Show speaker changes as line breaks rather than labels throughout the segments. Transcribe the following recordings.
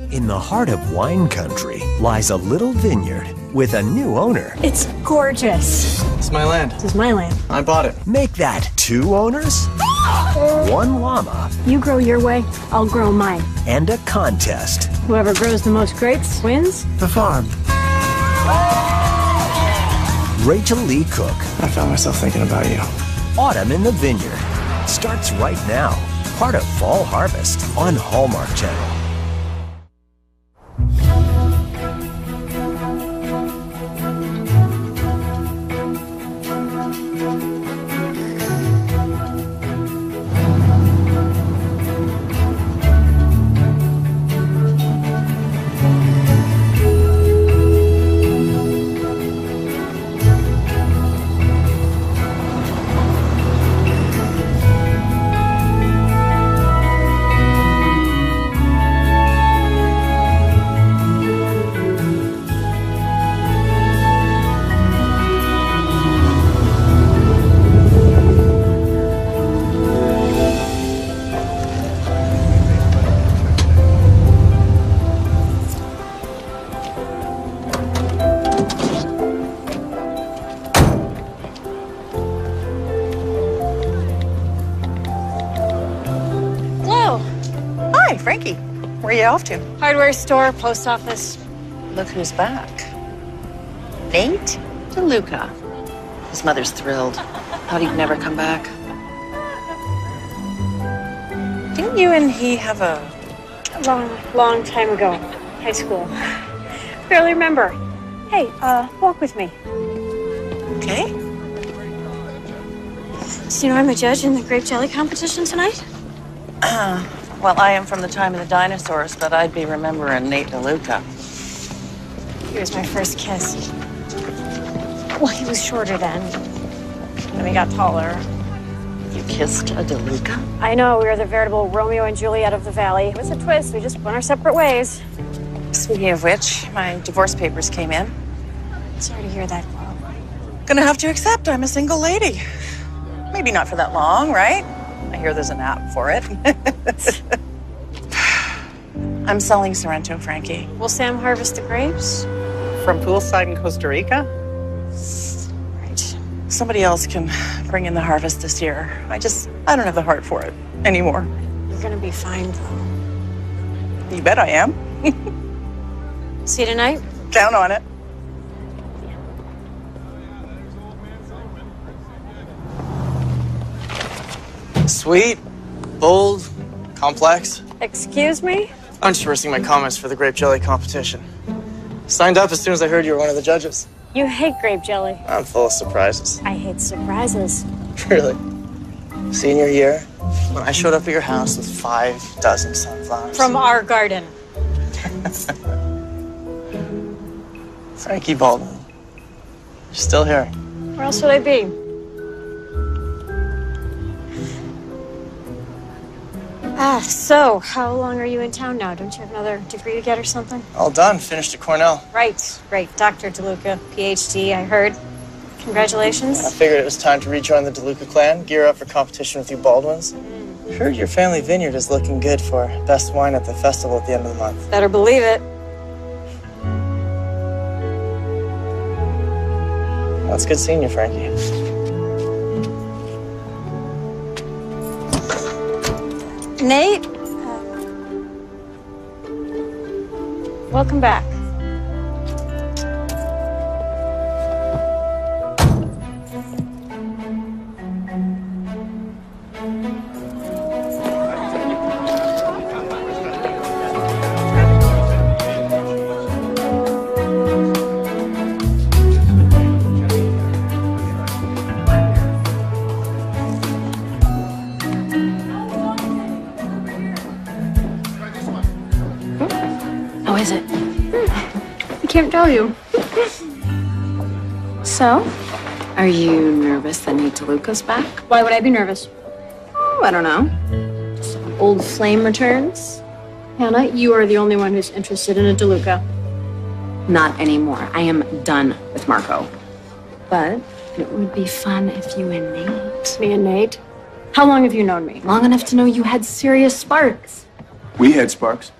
In the heart of wine country lies a little vineyard with a new owner.
It's gorgeous.
It's my land.
This is my land.
I bought it.
Make that 2 owners, 1 llama,
You grow your way, I'll grow mine.
and a contest.
Whoever grows the most grapes wins.
The farm.
Rachel Lee Cook,
I found myself thinking about you.
Autumn in the Vineyard, starts right now. Part of Fall Harvest on Hallmark Channel.
Hi, Frankie. Where are you off to?
Hardware store, post office.
Look who's back. Nate DeLuca. His mother's thrilled. Thought he'd never come back. Didn't you and he have a...
Long time ago. High school. Barely remember. Hey, walk with me.
Okay.
So you know I'm a judge in the grape jelly competition tonight?
Well, I am from the time of the dinosaurs, but I'd be remembering Nate DeLuca.
He was my first kiss. Well, he was shorter then. And then we got taller.
You kissed a DeLuca?
I know, we were the veritable Romeo and Juliet of the Valley. It was a twist, we just went our separate ways.
Speaking of which, my divorce papers came in.
Sorry to hear that, Paul.
Gonna have to accept I'm a single lady. Maybe not for that long, right? I hear there's an app for it. I'm selling Sorrento, Frankie.
Will Sam harvest the grapes?
From poolside in Costa Rica?
Right.
Somebody else can bring in the harvest this year. I don't have the heart for it anymore.
You're gonna be fine, though.
You bet I am.
See you tonight?
Count on it.
Sweet, bold, complex.
Excuse me?
I'm just rehearsing my comments for the grape jelly competition. Signed up as soon as I heard you were one of the judges.
You hate grape jelly.
I'm full of surprises.
I hate surprises.
Really? Senior year, when I showed up at your house with 5 dozen sunflowers.
From our garden.
Frankie Baldwin. You're still here.
Where else would I be? So, how long are you in town now? Don't you have another degree to get or something?
All done. Finished at Cornell.
Right. Dr. DeLuca, PhD, I heard. Congratulations.
I figured it was time to rejoin the DeLuca clan, gear up for competition with you Baldwins. Heard your family vineyard is looking good for best wine at the festival at the end of the month.
Better believe it.
Well, it's good seeing you, Frankie.
Nate? Welcome back. How is it?
I can't tell you. So, are you nervous that Nate DeLuca's back?
Why would I be nervous?
Oh, I don't know. Some old flame returns?
Hannah, you are the only one who's interested in a DeLuca.
Not anymore. I am done with Marco. But it would be fun if you and Nate...
Me and Nate? How long have you known me?
Long enough to know you had serious sparks.
We had sparks.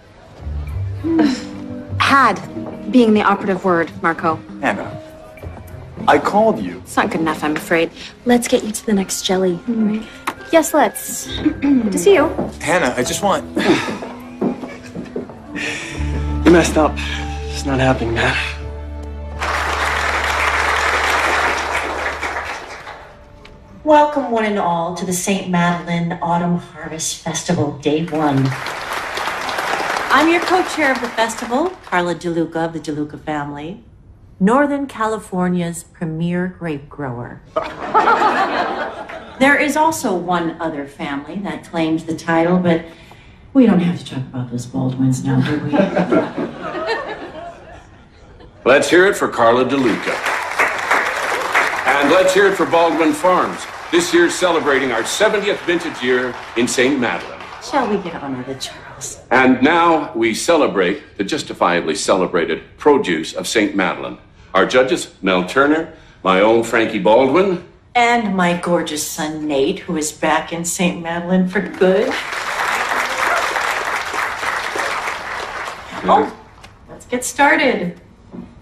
Had being the operative word, Marco.
Hannah, I called you.
It's not good enough, I'm afraid. Let's get you to the next jelly. Yes, let's. Good to see you.
Hannah, I just want...
You messed up. It's not happening, man.
Welcome, one and all, to the St. Madeleine Autumn Harvest Festival, Day 1. I'm your co-chair of the festival, Carla DeLuca of the DeLuca family, Northern California's premier grape grower. There is also one other family that claims the title, but we don't have to talk about those Baldwins now, do we?
Let's hear it for Carla DeLuca. And let's hear it for Baldwin Farms. This year's celebrating our 70th vintage year in St. Madeleine.
Shall we get on with it, Charles?
And now we celebrate the justifiably celebrated produce of St. Madeleine. Our judges, Mel Turner, my own Frankie Baldwin.
And my gorgeous son, Nate, who is back in St. Madeleine for good. Oh, let's get started.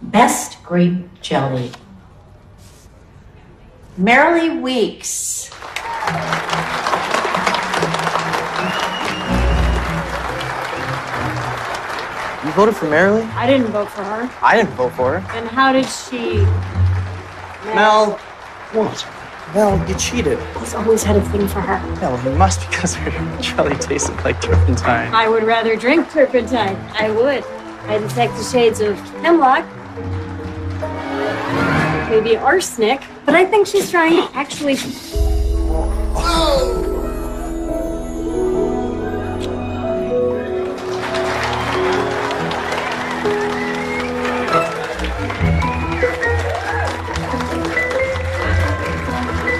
Best grape jelly. Marilee Weeks.
You voted for Marilee?
I didn't vote for her.
I didn't vote for her.
Then how did she...
Mel, what? Mel, you cheated.
He's always had a thing for her.
Yeah, well, you must because her jelly tasted like turpentine.
I would rather drink turpentine. I would. I detect the shades of hemlock. Maybe arsenic. But I think she's trying to actually...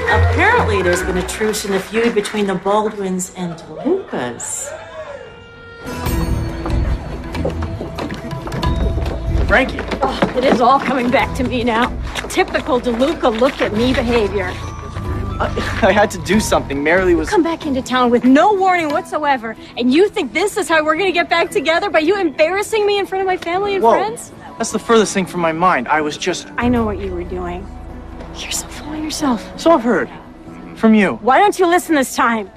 Apparently, there's been a truce in the feud between the Baldwins and DeLucas.
Frankie.
Oh, it is all coming back to me now. Typical DeLuca look-at-me behavior.
I had to do something. Marilee was...
Come back into town with no warning whatsoever, and you think this is how we're gonna get back together? By you embarrassing me in front of my family and friends?
That's the furthest thing from my mind. I was just...
I know what you were doing. You're so full of yourself.
So I've heard. From you.
Why don't you listen this time?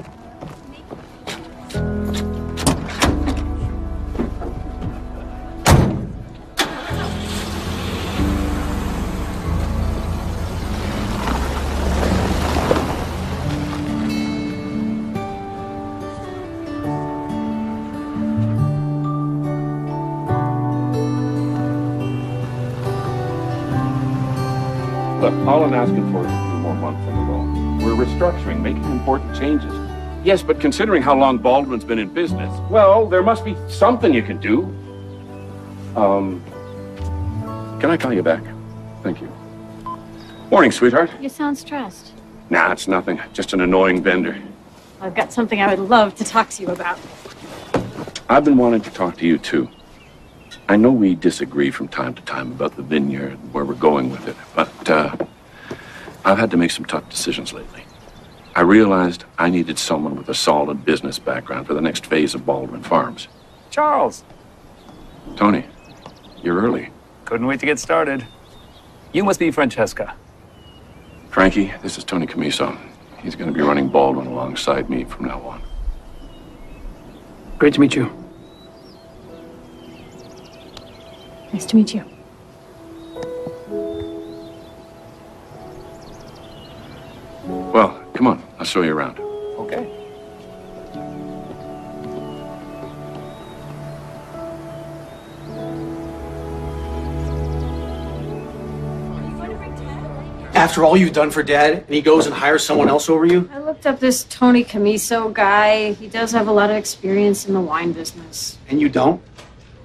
Look, all I'm asking for is a few more months on the roll. We're restructuring, making important changes. Yes, but considering how long Baldwin's been in business, well, there must be something you can do. Can I call you back? Thank you. Morning, sweetheart.
You sound stressed.
Nah, it's nothing. Just an annoying vendor.
I've got something I would love to talk to you about.
I've been wanting to talk to you, too. I know we disagree from time to time about the Vineyard and where we're going with it, but I've had to make some tough decisions lately. I realized I needed someone with a solid business background for the next phase of Baldwin Farms.
Charles.
Tony, you're early.
Couldn't wait to get started. You must be Francesca.
Frankie, this is Tony Camiso. He's going to be running Baldwin alongside me from now on.
Great to meet you.
Nice to meet you.
Well, come on. I'll show you around.
Okay.
After all you've done for Dad, and he goes and hires someone else over you?
I looked up this Tony Camiso guy. He does have a lot of experience in the wine business.
And you don't?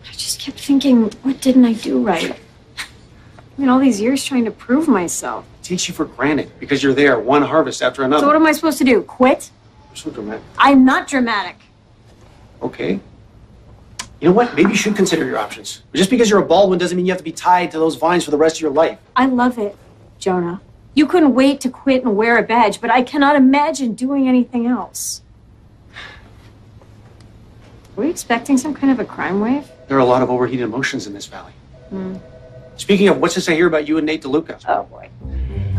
I just kept thinking, what didn't I do right? I mean, all these years trying to prove myself.
It takes you for granted because you're there, one harvest after another.
So what am I supposed to do? Quit?
You're so dramatic.
I'm not dramatic.
Okay. You know what? Maybe you should consider your options. Just because you're a Baldwin doesn't mean you have to be tied to those vines for the rest of your life.
I love it, Jonah. You couldn't wait to quit and wear a badge, but I cannot imagine doing anything else. Were you expecting some kind of a crime wave?
There are a lot of overheated emotions in this valley. Speaking of, what's this I hear about you and Nate DeLuca?
Oh, boy.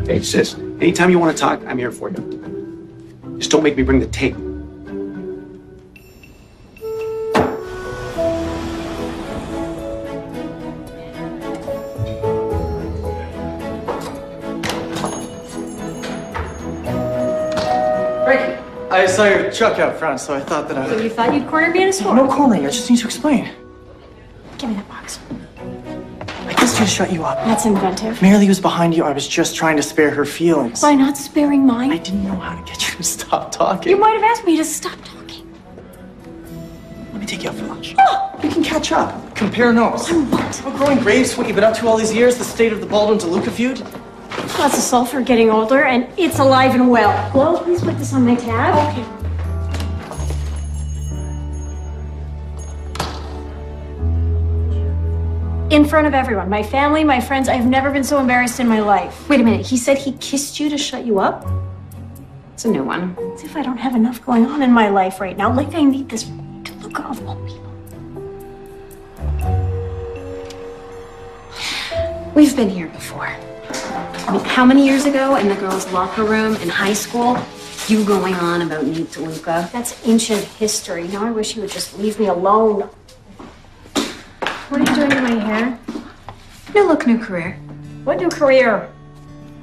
Hey, sis, anytime you want to talk, I'm here for you. Just don't make me bring the tape.
I saw your truck out front, so I thought that I
So
would...
you thought you'd corner me in a store?
No corner, I just need to explain.
Give me that box.
I kissed you to shut you up.
That's inventive.
Merely was behind you. I was just trying to spare her feelings.
By not sparing mine?
I didn't know how to get you to stop talking.
You might have asked me to stop talking.
Let me take you out for lunch. Oh, we can catch up. Compare notes.
On what?
Well, growing grapes, what you've been up to all these years, the state of the Baldwin-DeLuca feud.
Lots of sulfur, getting older, and it's alive and well. Well, please put this on my tab. Okay. In front of everyone. My family, my friends. I've never been so embarrassed in my life.
Wait a minute, he said he kissed you to shut you up? It's a new one.
As if I don't have enough going on in my life right now. Like I need this DeLuca of all people.
We've been here before. I mean, how many years ago in the girls' locker room in high school, you going on about Nate DeLuca?
That's ancient history. Now I wish you would just leave me alone. What are you doing to my hair?
New look, new career.
What new career?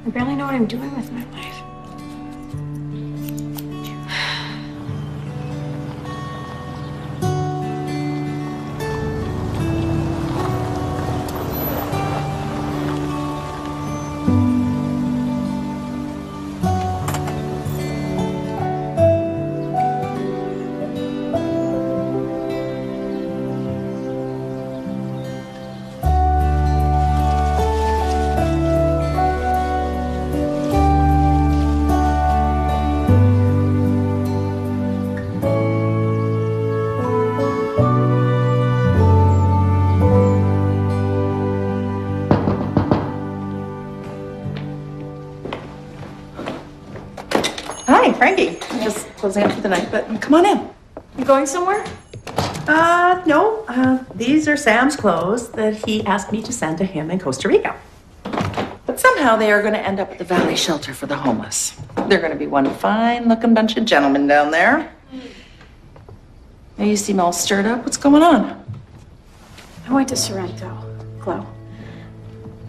I barely know what I'm doing with my life.
Hi, Frankie. I'm just closing up for the night, but come on in.
You going somewhere?
No. These are Sam's clothes that he asked me to send to him in Costa Rica. But somehow they are going to end up at the Valley Shelter for the Homeless. They're going to be one fine-looking bunch of gentlemen down there. Now you seem all stirred up. What's going on?
I went to Sorrento, Glow.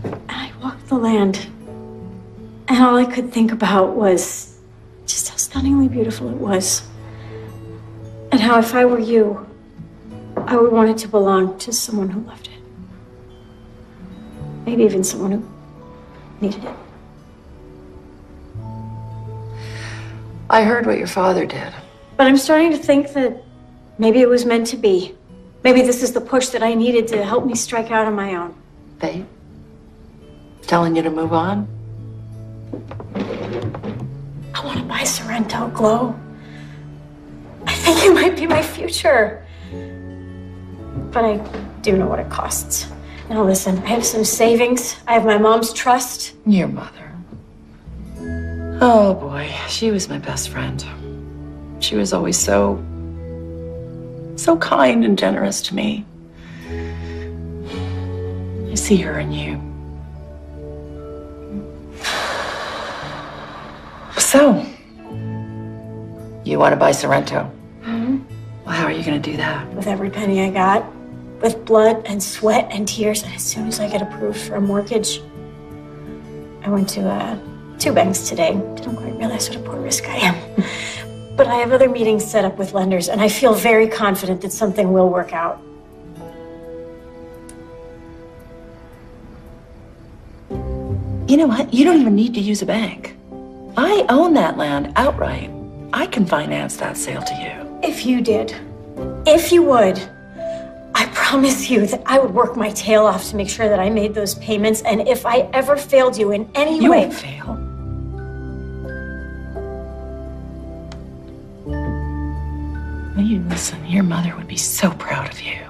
And I walked the land. And all I could think about was just how stunningly beautiful it was. And how if I were you, I would want it to belong to someone who loved it. Maybe even someone who needed it.
I heard what your father did.
But I'm starting to think that maybe it was meant to be. Maybe this is the push that I needed to help me strike out on my own.
Fate? Telling you to move on?
I want to buy Sorrento, Glow. I think it might be my future. But I do know what it costs. Now listen, I have some savings. I have my mom's trust.
Your mother. Oh boy, she was my best friend. She was always so kind and generous to me. I see her in you. So, you want to buy Sorrento?
Mm-hmm.
Well, how are you going to do that?
With every penny I got, with blood and sweat and tears, and as soon as I get approved for a mortgage. I went to 2 banks today. Didn't quite realize what a poor risk I am. But I have other meetings set up with lenders, and I feel very confident that something will work out.
You know what? You don't even need to use a bank. I own that land outright. I can finance that sale to you.
If you did, if you would, I promise you that I would work my tail off to make sure that I made those payments, and if I ever failed you in any way...
You won't fail. Now you listen, your mother would be so proud of you.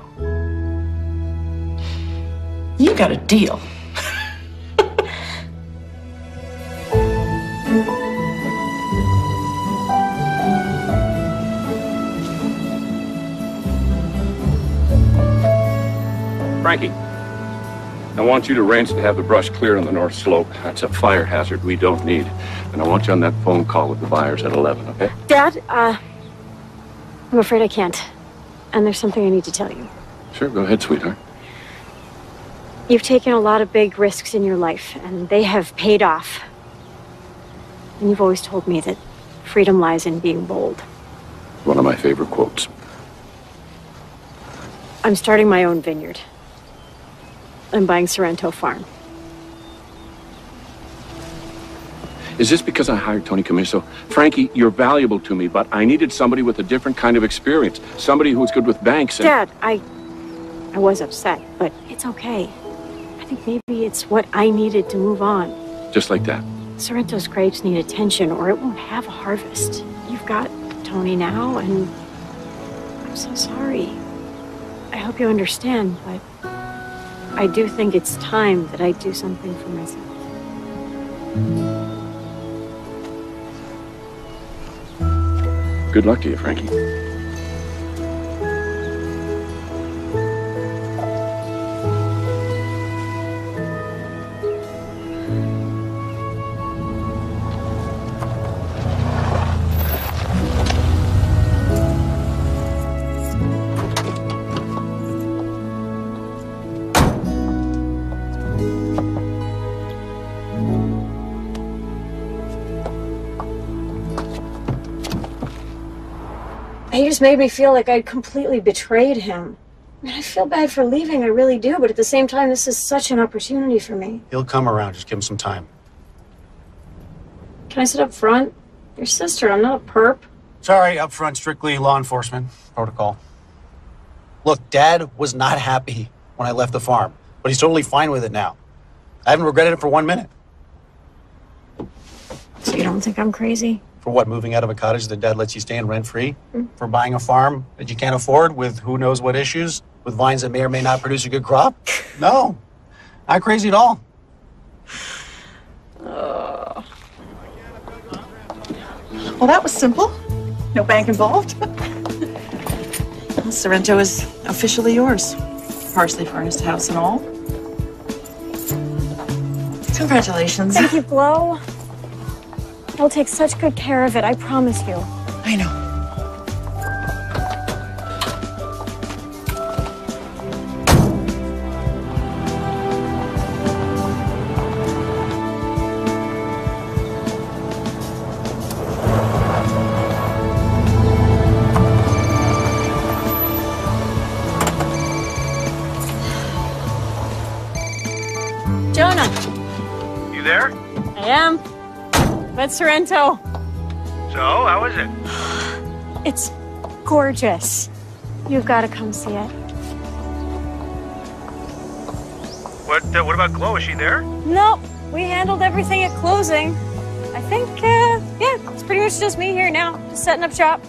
You got a deal.
Frankie, I want you to arrange to have the brush cleared on the north slope. That's a fire hazard we don't need. And I want you on that phone call with the buyers at 11, okay?
Dad, I'm afraid I can't. And there's something I need to tell you.
Sure, go ahead, sweetheart.
You've taken a lot of big risks in your life, and they have paid off. And you've always told me that freedom lies in being bold.
One of my favorite quotes.
I'm starting my own vineyard. I'm buying Sorrento Farm.
Is this because I hired Tony Camiso? Frankie, you're valuable to me, but I needed somebody with a different kind of experience. Somebody who was good with banks and...
Dad, I was upset, but it's okay. I think maybe it's what I needed to move on.
Just like that.
Sorrento's grapes need attention or it won't have a harvest. You've got Tony now, and I'm so sorry. I hope you understand, but I do think it's time that I do something for myself.
Good luck to you, Frankie.
He just made me feel like I'd completely betrayed him. I mean, I feel bad for leaving, I really do, but at the same time, this is such an opportunity for me.
He'll come around. Just give him some time.
Can I sit up front? Your sister, I'm not a perp.
Sorry, up front, strictly law enforcement protocol. Look, Dad was not happy when I left the farm, but he's totally fine with it now. I haven't regretted it for 1 minute.
So you don't think I'm crazy?
For what, moving out of a cottage that Dad lets you stay in rent-free? For buying a farm that you can't afford with who knows what issues? With vines that may or may not produce a good crop? No, not crazy at all.
Well, that was simple. No bank involved. Well, Sorrento is officially yours. Partially furnished house and all. Congratulations.
Thank you, Glow. I'll take such good care of it, I promise you.
I know.
Jonah.
You there?
I am. That's Sorrento.
So, how is it?
It's gorgeous. You've got to come see it.
What about Chloe? Is she there?
Nope. We handled everything at closing. I think, yeah, it's pretty much just me here now. Just setting up shop.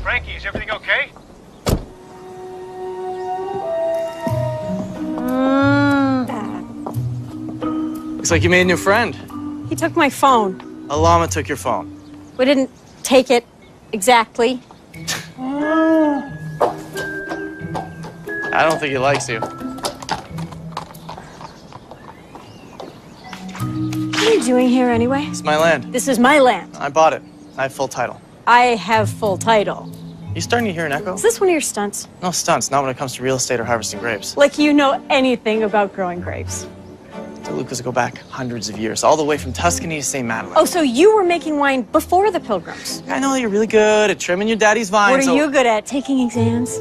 Frankie, is everything okay?
Looks like you made a new friend.
He took my phone.
A llama took your phone.
We didn't take it exactly.
I don't think he likes you.
What are you doing here anyway?
It's my land.
This is my land.
I bought it. I have full title.
I have full title.
You starting to hear an echo?
Is this one of your stunts?
No stunts, not when it comes to real estate or harvesting grapes.
Like you know anything about growing grapes.
The Lucas go back hundreds of years, all the way from Tuscany to St. Madeleine.
Oh, so you were making wine before the Pilgrims?
I know you're really good at trimming your daddy's vines.
What are you good at? Taking exams?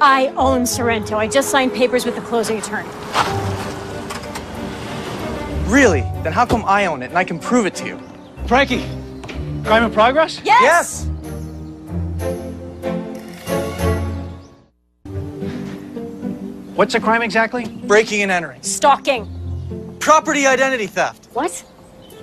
I own Sorrento. I just signed papers with the closing attorney.
Really? Then how come I own it and I can prove it to you?
Frankie, crime in progress?
Yes!
What's a crime exactly?
Breaking and entering.
Stalking.
Property identity theft.
What?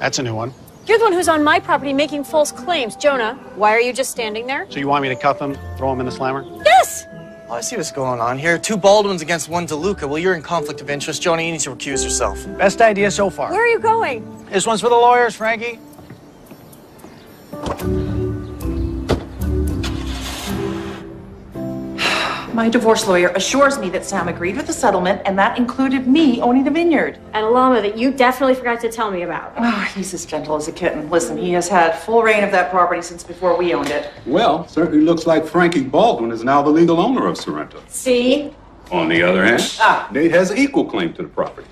That's a new one.
You're the one who's on my property making false claims. Jonah, why are you just standing there?
So you want me to cuff him, throw him in the slammer?
Yes!
Oh, I see what's going on here. 2 Baldwins against 1 DeLuca. Well, you're in conflict of interest. Jonah, you need to recuse yourself.
Best idea so far.
Where are you going?
This one's for the lawyers, Frankie.
My divorce lawyer assures me that Sam agreed with the settlement, and that included me owning the vineyard.
And a llama that you definitely forgot to tell me about.
Oh, he's as gentle as a kitten. Listen, he has had full reign of that property since before we owned it.
Well, certainly looks like Frankie Baldwin is now the legal owner of Sorrento.
See?
On the other hand, Nate has equal claim to the property,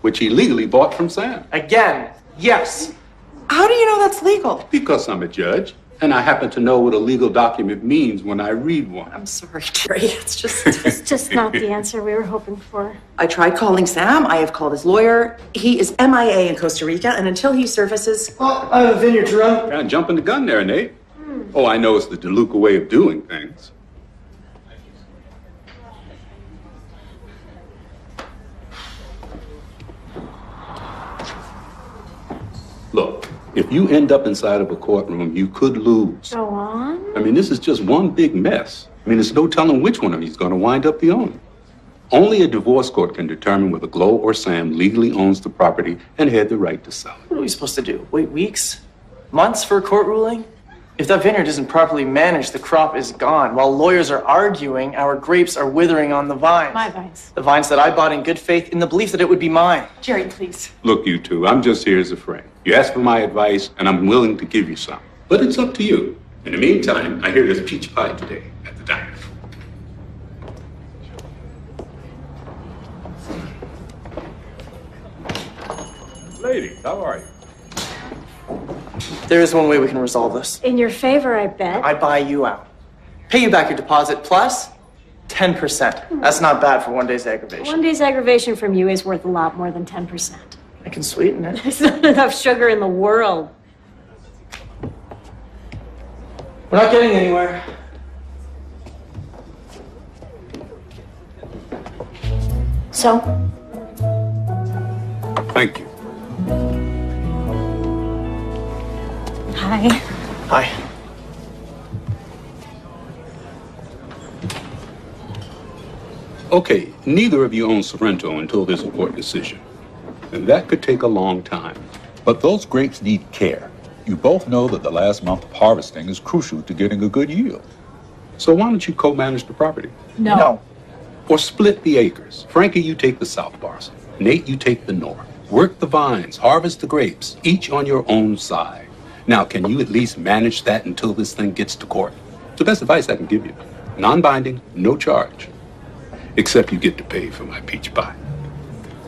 which he legally bought from Sam.
Again, yes. How do you know that's legal?
Because I'm a judge, and I happen to know what a legal document means when I read one.
I'm sorry, Jerry. It's
just not the answer we were hoping for.
I tried calling Sam. I have called his lawyer. He is MIA in Costa Rica, and until he surfaces...
Well, I have a vineyard to run.
Yeah, jumping the gun there, Nate. Oh, I know it's the DeLuca way of doing things. Look, if you end up inside of a courtroom, you could lose.
Go on.
I mean, this is just one big mess. I mean, there's no telling which one of you is going to wind up the owner. Only a divorce court can determine whether Glow or Sam legally owns the property and had the right to sell it.
What are we supposed to do? Wait weeks? Months for a court ruling? If that vineyard isn't properly managed, the crop is gone. While lawyers are arguing, our grapes are withering on the vines.
My vines.
The vines that I bought in good faith in the belief that it would be mine.
Jerry, please.
Look, you two, I'm just here as a friend. You asked for my advice, and I'm willing to give you some. But it's up to you. In the meantime, I hear there's peach pie today at the diner. Ladies, how are you?
There is one way we can resolve this.
In your favor, I bet.
I buy you out. Pay you back your deposit plus 10%. That's not bad for one day's aggravation.
One day's aggravation from you is worth a lot more than 10%.
I can sweeten it.
There's not enough sugar in the world.
We're not getting anywhere.
So?
Thank you.
Hi.
Hi.
Okay, neither of you own Sorrento until there's a court decision. And that could take a long time.
But those grapes need care. You both know that the last month of harvesting is crucial to getting a good yield.
So why don't you co-manage the property?
No.
Or split the acres. Frankie, you take the south parcel. Nate, you take the north. Work the vines, harvest the grapes, each on your own side. Now, can you at least manage that until this thing gets to court? It's the best advice I can give you. Non-binding, no charge. Except you get to pay for my peach pie.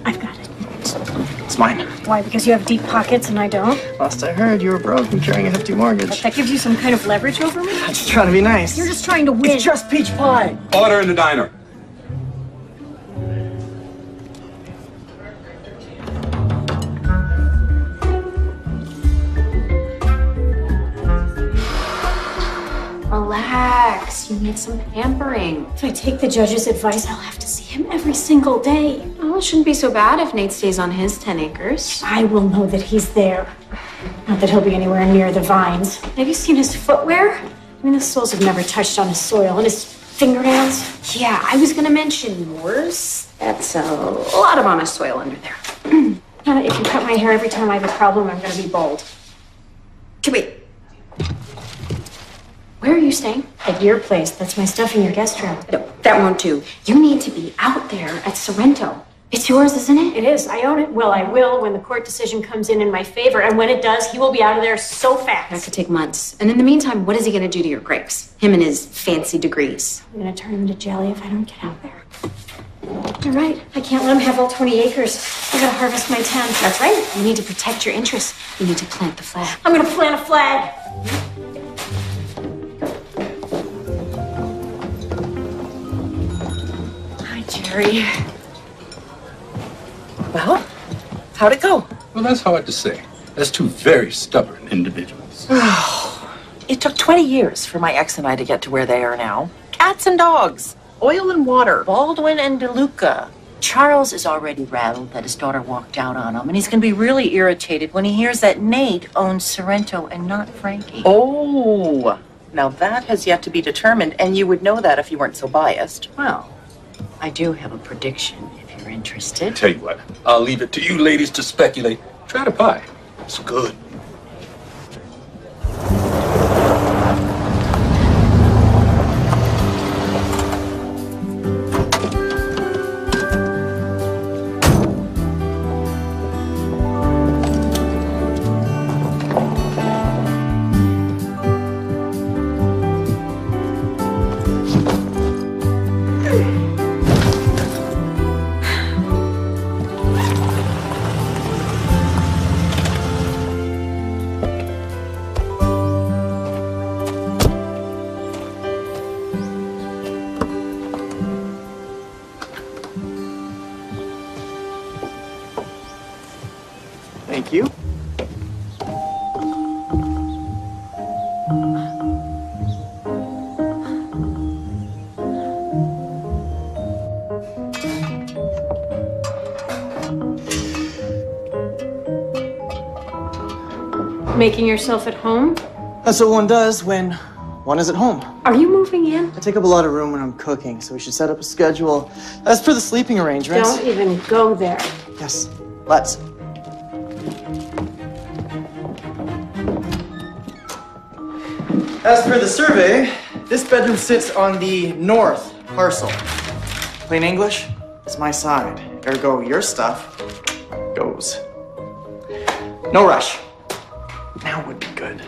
I've got it.
It's mine.
Why? Because you have deep pockets and I don't?
Last I heard, you were broke and carrying a hefty mortgage.
That gives you some kind of leverage over me?
I'm just trying to be nice.
You're just trying to win.
It's just peach pie.
Order in the diner.
Relax. You need some pampering.
If I take the judge's advice, I'll have to see him every single day.
Well, it shouldn't be so bad if Nate stays on his 10 acres.
I will know that he's there. Not that he'll be anywhere near the vines. Have you seen his footwear? I mean, the soles have never touched on his soil. And his fingernails?
Yeah, I was gonna mention yours. That's a lot of honest soil under there.
If you cut my hair every time I have a problem, I'm gonna be bold.
Wait. Where are you staying?
At your place. That's my stuff in your guest room.
No, that won't do. You need to be out there at Sorrento. It's yours, isn't it?
It is. I own it. Well, I will when the court decision comes in my favor. And when it does, he will be out of there so fast.
That could take months. And in the meantime, what is he going to do to your grapes? Him and his fancy degrees.
I'm going to turn him into jelly if I don't get out there. You're right. I can't let him have all 20 acres. I gotta harvest my 10.
That's right. You need to protect your interests. You need to plant the flag.
I'm gonna plant a flag.
Jerry. Well, how'd it go?
Well, that's hard to say. That's two very stubborn individuals.
It took 20 years for my ex and I to get to where they are now. Cats and dogs, oil and water.
Baldwin and DeLuca. Charles is already rattled that his daughter walked out on him, and he's going to be really irritated when he hears that Nate owns Sorrento and not Frankie.
Oh, now that has yet to be determined, and you would know that if you weren't so biased.
Well, I do have a prediction, if you're interested.
Tell you what, I'll leave it to you ladies to speculate. Try the pie. It's good.
Thank you.
Making yourself at home?
That's what one does when one is at home.
Are you moving in?
I take up a lot of room when I'm cooking, so we should set up a schedule as per the sleeping arrangements.
Don't even go there.
Yes, let's. As per the survey, this bedroom sits on the north parcel. Plain English, it's my side. Ergo, your stuff goes. No rush. Now would be good.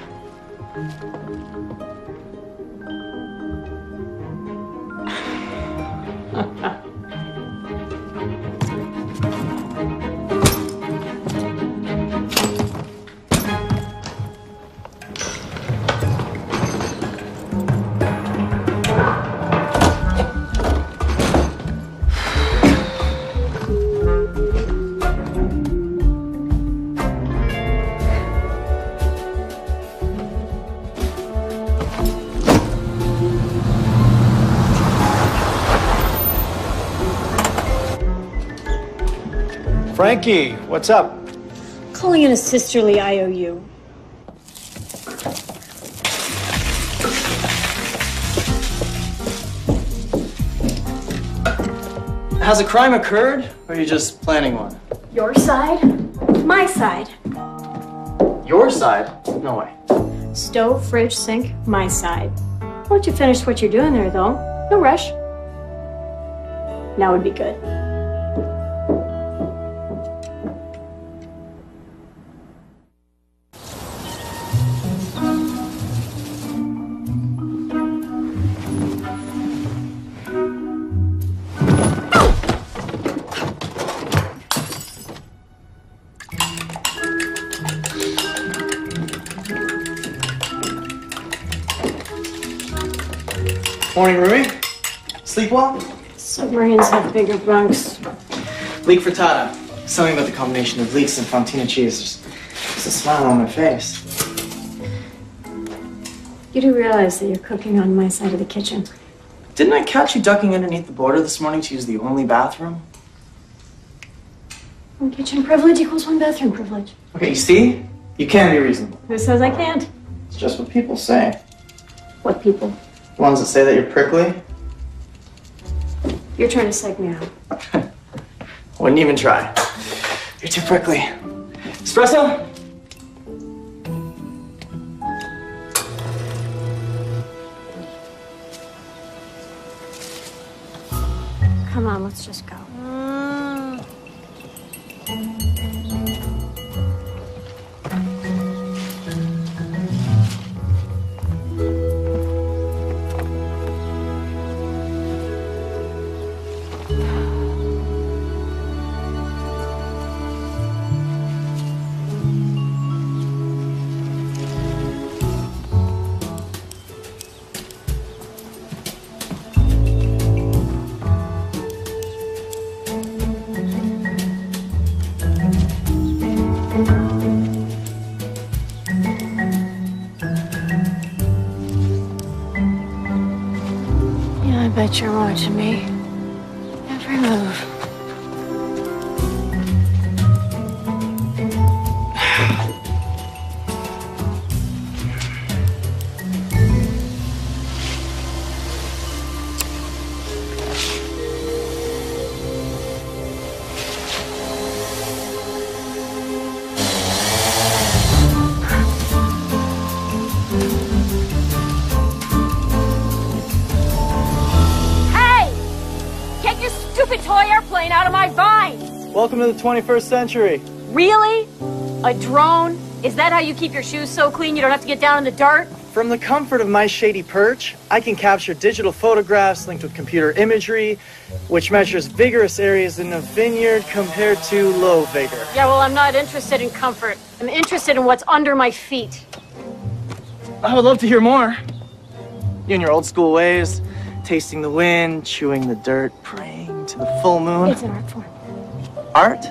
Frankie, what's up?
Calling in a sisterly IOU.
Has a crime occurred, or are you just planning one?
Your side? My side.
Your side? No way.
Stove, fridge, sink, my side. Why don't you finish what you're doing there, though? No rush. Now would be good.
Morning, Rui. Sleep well?
Submarines have bigger bunks.
Leak frittata. Something about the combination of leeks and fontina cheese. Just a smile on my face.
You do realize that you're cooking on my side of the kitchen.
Didn't I catch you ducking underneath the border this morning to use the only bathroom?
One kitchen privilege equals one bathroom privilege.
Okay, you see? You can be reasonable.
Who says I can't?
It's just what people say.
What people?
The ones that say that you're prickly?
You're trying to psych me out.
Wouldn't even try. You're too prickly. Espresso?
Come on, let's just go. I bet you're watching me. Every move.
Toy airplane out of my vines!
Welcome to the 21st century.
Really? A drone? Is that how you keep your shoes so clean you don't have to get down in the dirt?
From the comfort of my shady perch, I can capture digital photographs linked with computer imagery, which measures vigorous areas in a vineyard compared to low vigor.
Yeah, well, I'm not interested in comfort. I'm interested in what's under my feet.
I would love to hear more. You and your old school ways, tasting the wind, chewing the dirt, praying to the full moon.
It's an art form.
Art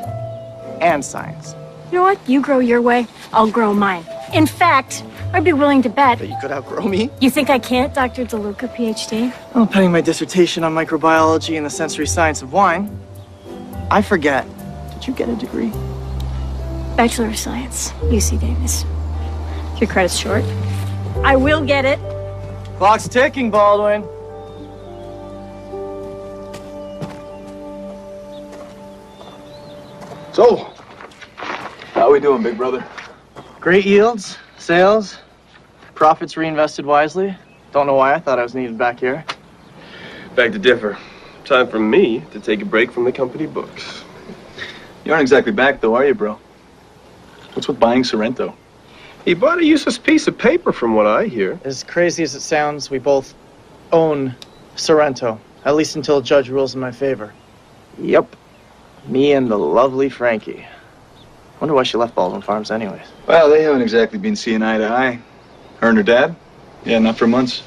and science.
You know what? You grow your way, I'll grow mine. In fact, I'd be willing to bet.
That you could outgrow me?
You think I can't, Dr. DeLuca, PhD?
I'm penning my dissertation on microbiology and the sensory science of wine. I forget. Did you get a degree?
Bachelor of Science, UC Davis. Your credit's short. I will get it.
Clock's ticking, Baldwin.
So, how we doing, big brother?
Great yields, sales, profits reinvested wisely. Don't know why I thought I was needed back here.
Beg to differ. Time for me to take a break from the company books.
You aren't exactly back, though, are you, bro? What's with buying Sorrento?
He bought a useless piece of paper, from what I hear.
As crazy as it sounds, we both own Sorrento, at least until a judge rules in my favor. Yep. Me and the lovely Frankie. Wonder why she left Baldwin Farms anyways.
Well, they haven't exactly been seeing eye to eye. Her and her dad? Yeah, not for months.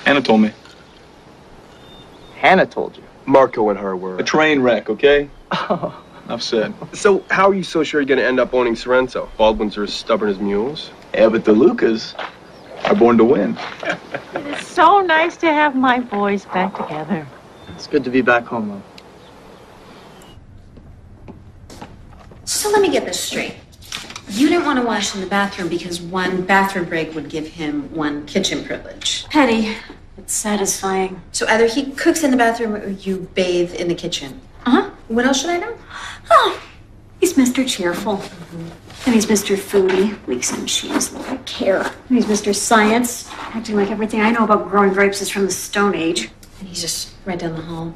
Hannah told me.
Hannah told you?
Marco and her were.
A train wreck, okay? Oh. Enough said.
So, how are you so sure you're going to end up owning Sorrento? Baldwins are as stubborn as mules.
Yeah, but the Lucas are born to win.
It's so nice to have my boys back together.
It's good to be back home, Mom.
So let me get this straight. You didn't want to wash in the bathroom because one bathroom break would give him one kitchen privilege.
Petty. It's satisfying.
So either he cooks in the bathroom or you bathe in the kitchen.
Uh-huh.
What else should I know?
Oh, he's Mr. Cheerful. And he's Mr. Foodie. Leaks in shoes, like I care. And he's Mr. Science, acting like everything I know about growing grapes is from the Stone Age.
And he's just right down the hall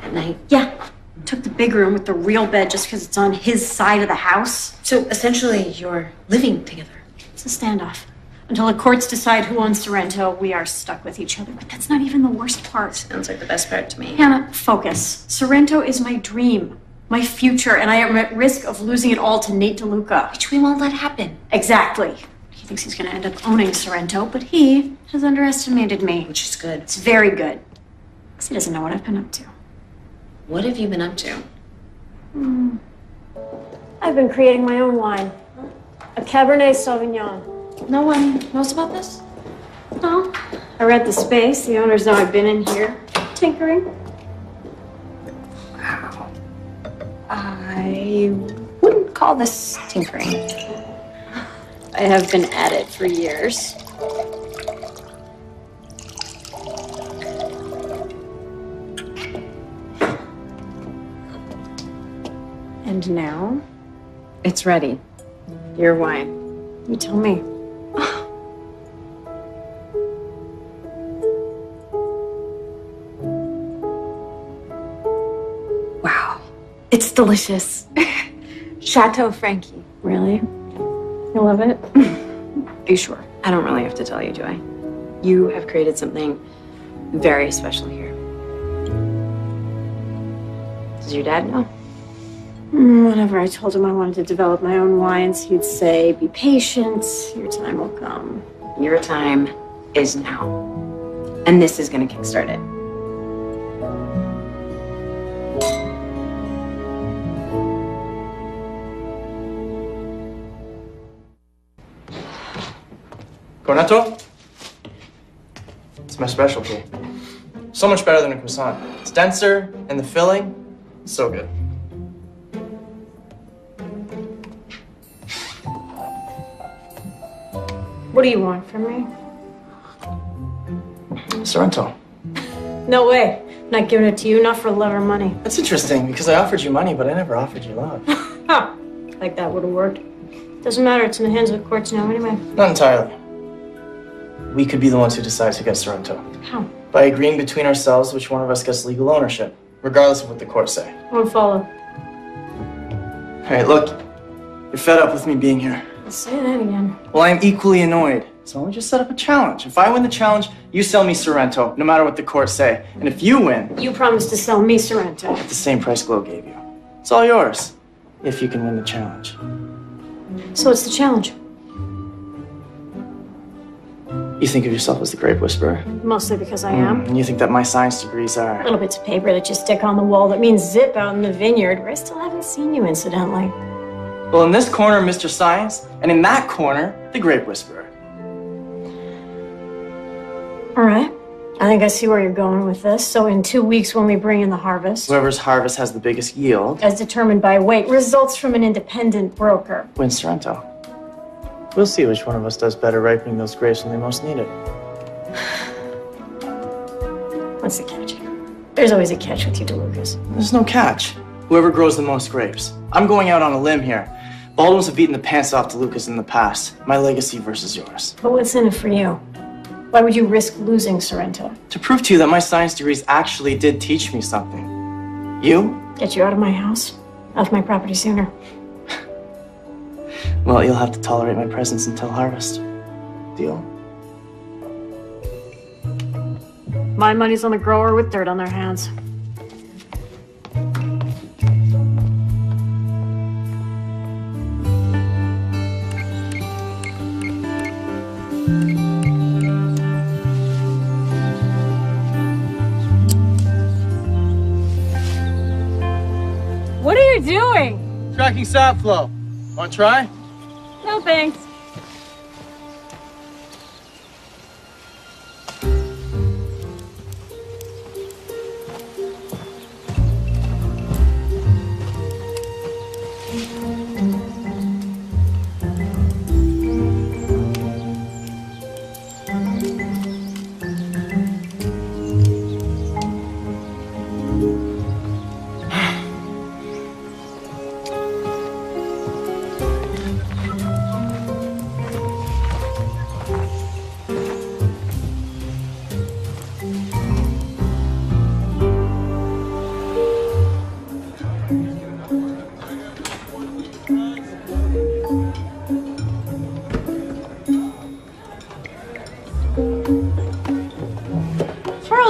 at night.
Yeah. Took the big room with the real bed just because it's on his side of the house.
So essentially, you're living together.
It's a standoff. Until the courts decide who owns Sorrento, we are stuck with each other. But that's not even the worst part.
Sounds like the best part to me.
Hannah, focus. Sorrento is my dream, my future, and I am at risk of losing it all to Nate DeLuca.
Which we won't let happen.
Exactly. He thinks he's going to end up owning Sorrento, but he has underestimated me.
Which is good.
It's very good. Because he doesn't know what I've been up to.
What have you been up to?
I've been creating my own wine. A Cabernet Sauvignon.
No one knows about this?
No. I read the space. The owners know I've been in here tinkering.
Wow. I wouldn't call this tinkering.
I have been at it for years. And now, it's ready. Your wine. You tell me.
Wow.
It's delicious.
Chateau Frankie.
Really? You love it?
Are you sure? I don't really have to tell you, do I? You have created something very special here. Does your dad know?
Whenever I told him I wanted to develop my own wines, he'd say, be patient, your time will come.
Your time is now. And this is going to kickstart it.
Cornetto? It's my specialty. So much better than a croissant. It's denser, and the filling, it's so good.
What do you want from me?
Sorrento.
No way. Not giving it to you, not for love or money.
That's interesting, because I offered you money, but I never offered you love.
Huh. Like that would have worked. Doesn't matter, it's in the hands of the courts now anyway.
Not entirely. We could be the ones who decide who gets Sorrento.
How?
By agreeing between ourselves which one of us gets legal ownership, regardless of what the courts say.
Won't follow.
All right, look. You're fed up with me being here.
I'll say that again.
Well, I am equally annoyed. So we just set up a challenge. If I win the challenge, you sell me Sorrento, no matter what the courts say. And if you win...
You promise to sell me Sorrento.
At the same price Glow gave you. It's all yours. If you can win the challenge.
So what's the challenge?
You think of yourself as the grape whisperer.
Mostly because I am.
And you think that my science degrees are...
Little bits of paper that you stick on the wall that means zip out in the vineyard, where I still haven't seen you, incidentally.
Well, in this corner, Mr. Science, and in that corner, the Grape Whisperer.
All right. I think I see where you're going with this. So in 2 weeks when we bring in the harvest,
Whoever's harvest has the biggest yield
as determined by weight, results from an independent broker.
wins Sorrento. We'll see which one of us does better ripening those grapes when they most need it.
What's the catch? There's always a catch with you, DeLucas.
There's no catch. Whoever grows the most grapes. I'm going out on a limb here. Baldwins have beaten the pants off DeLucas in the past. My legacy versus yours.
But what's in it for you? Why would you risk losing Sorrento?
To prove to you that my science degrees actually did teach me something. You?
Get you out of my house, off my property sooner.
Well, you'll have to tolerate my presence until harvest. Deal?
My money's on the grower with dirt on their hands.
What are you doing?
Tracking sap flow. Want to try?
No thanks.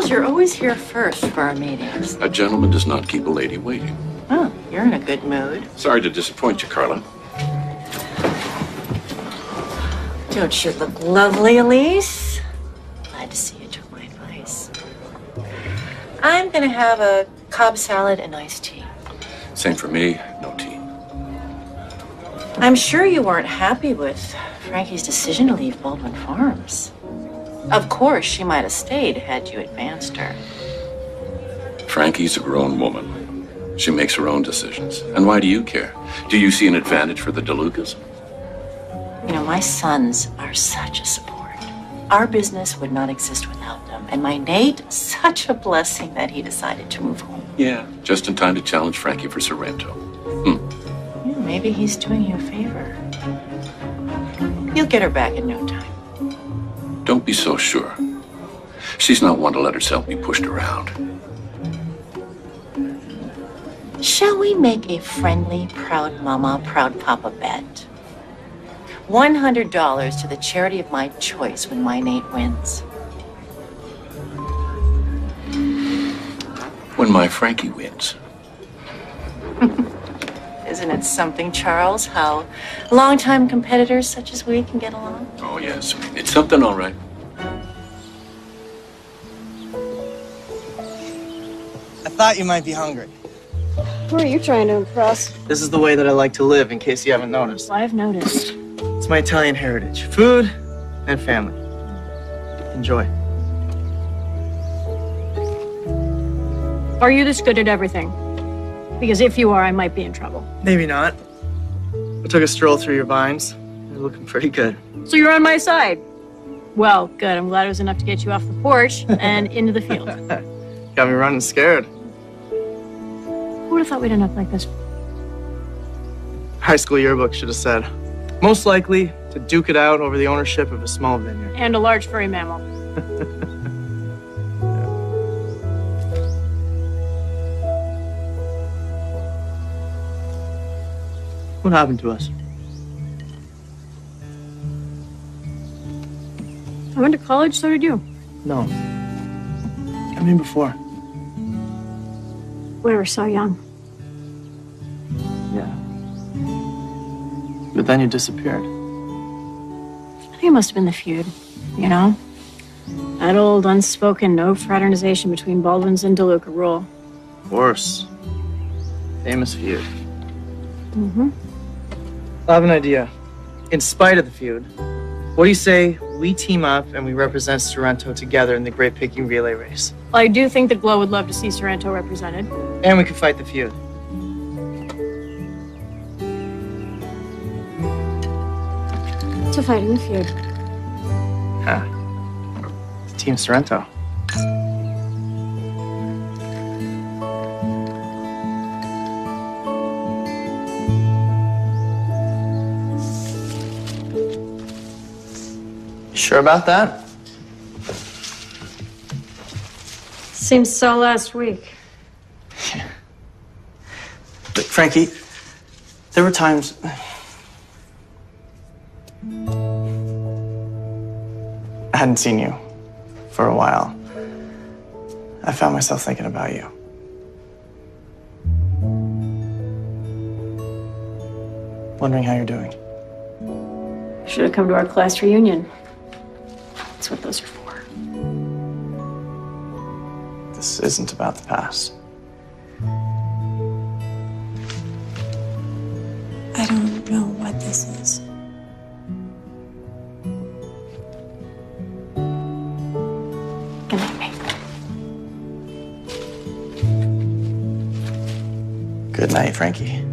You're always here first for our meetings.
A gentleman does not keep a lady waiting.
Oh, you're in a good mood.
Sorry to disappoint you, Carla.
Don't you look lovely, Elise? Glad to see you took my advice. I'm gonna have a Cobb salad and iced tea.
Same for me, no tea.
I'm sure you weren't happy with Frankie's decision to leave Baldwin Farms. Of course, she might have stayed had you advanced her.
Frankie's a grown woman. She makes her own decisions. And why do you care? Do you see an advantage for the DeLucas?
You know, my sons are such a support. Our business would not exist without them. And my Nate, such a blessing that he decided to move home.
Yeah, just in time to challenge Frankie for Sorrento.
Yeah, maybe he's doing you a favor. You'll get her back in no time.
Don't be so sure. She's not one to let herself be pushed around.
Shall we make a friendly, proud mama, proud papa bet? $100 to the charity of my choice when my Nate wins.
When my Frankie wins.
Isn't it something, Charles, how longtime competitors such as we can get along?
Oh, yes. It's something, all right.
I thought you might be hungry.
Who are you trying to impress?
This is the way that I like to live, in case you haven't noticed.
I've noticed.
It's my Italian heritage. Food and family. Enjoy.
Are you this good at everything? Because if you are, I might be in trouble.
Maybe not. I took a stroll through your vines. You're looking pretty good.
So you're on my side. Well, good. I'm glad it was enough to get you off the porch and into the field.
Got me running scared.
Who would have thought we'd end up like this?
High school yearbook should have said, most likely to duke it out over the ownership of a small vineyard.
And a large furry mammal.
What happened to us?
I went to college, so did you.
No. I mean before.
We were so young.
Yeah. But then you disappeared.
I think it must have been the feud, you know? That old unspoken no fraternization between Baldwins and DeLuca rule.
Of course. Famous feud.
Mm-hmm.
I have an idea. In spite of the feud, what do you say we team up and we represent Sorrento together in the grape picking relay race?
Well, I do think that Glow would love to see Sorrento represented.
And we can fight the feud.
To fight in the feud.
Huh. Team Sorrento. You sure about that?
Seems so last week.
But Frankie, there were times... I hadn't seen you for a while. I found myself thinking about you. Wondering how you're doing.
Should have come to our class reunion. That's what those are for.
This isn't about the past.
I don't know what this is.
Good night, babe.
Good night, Frankie.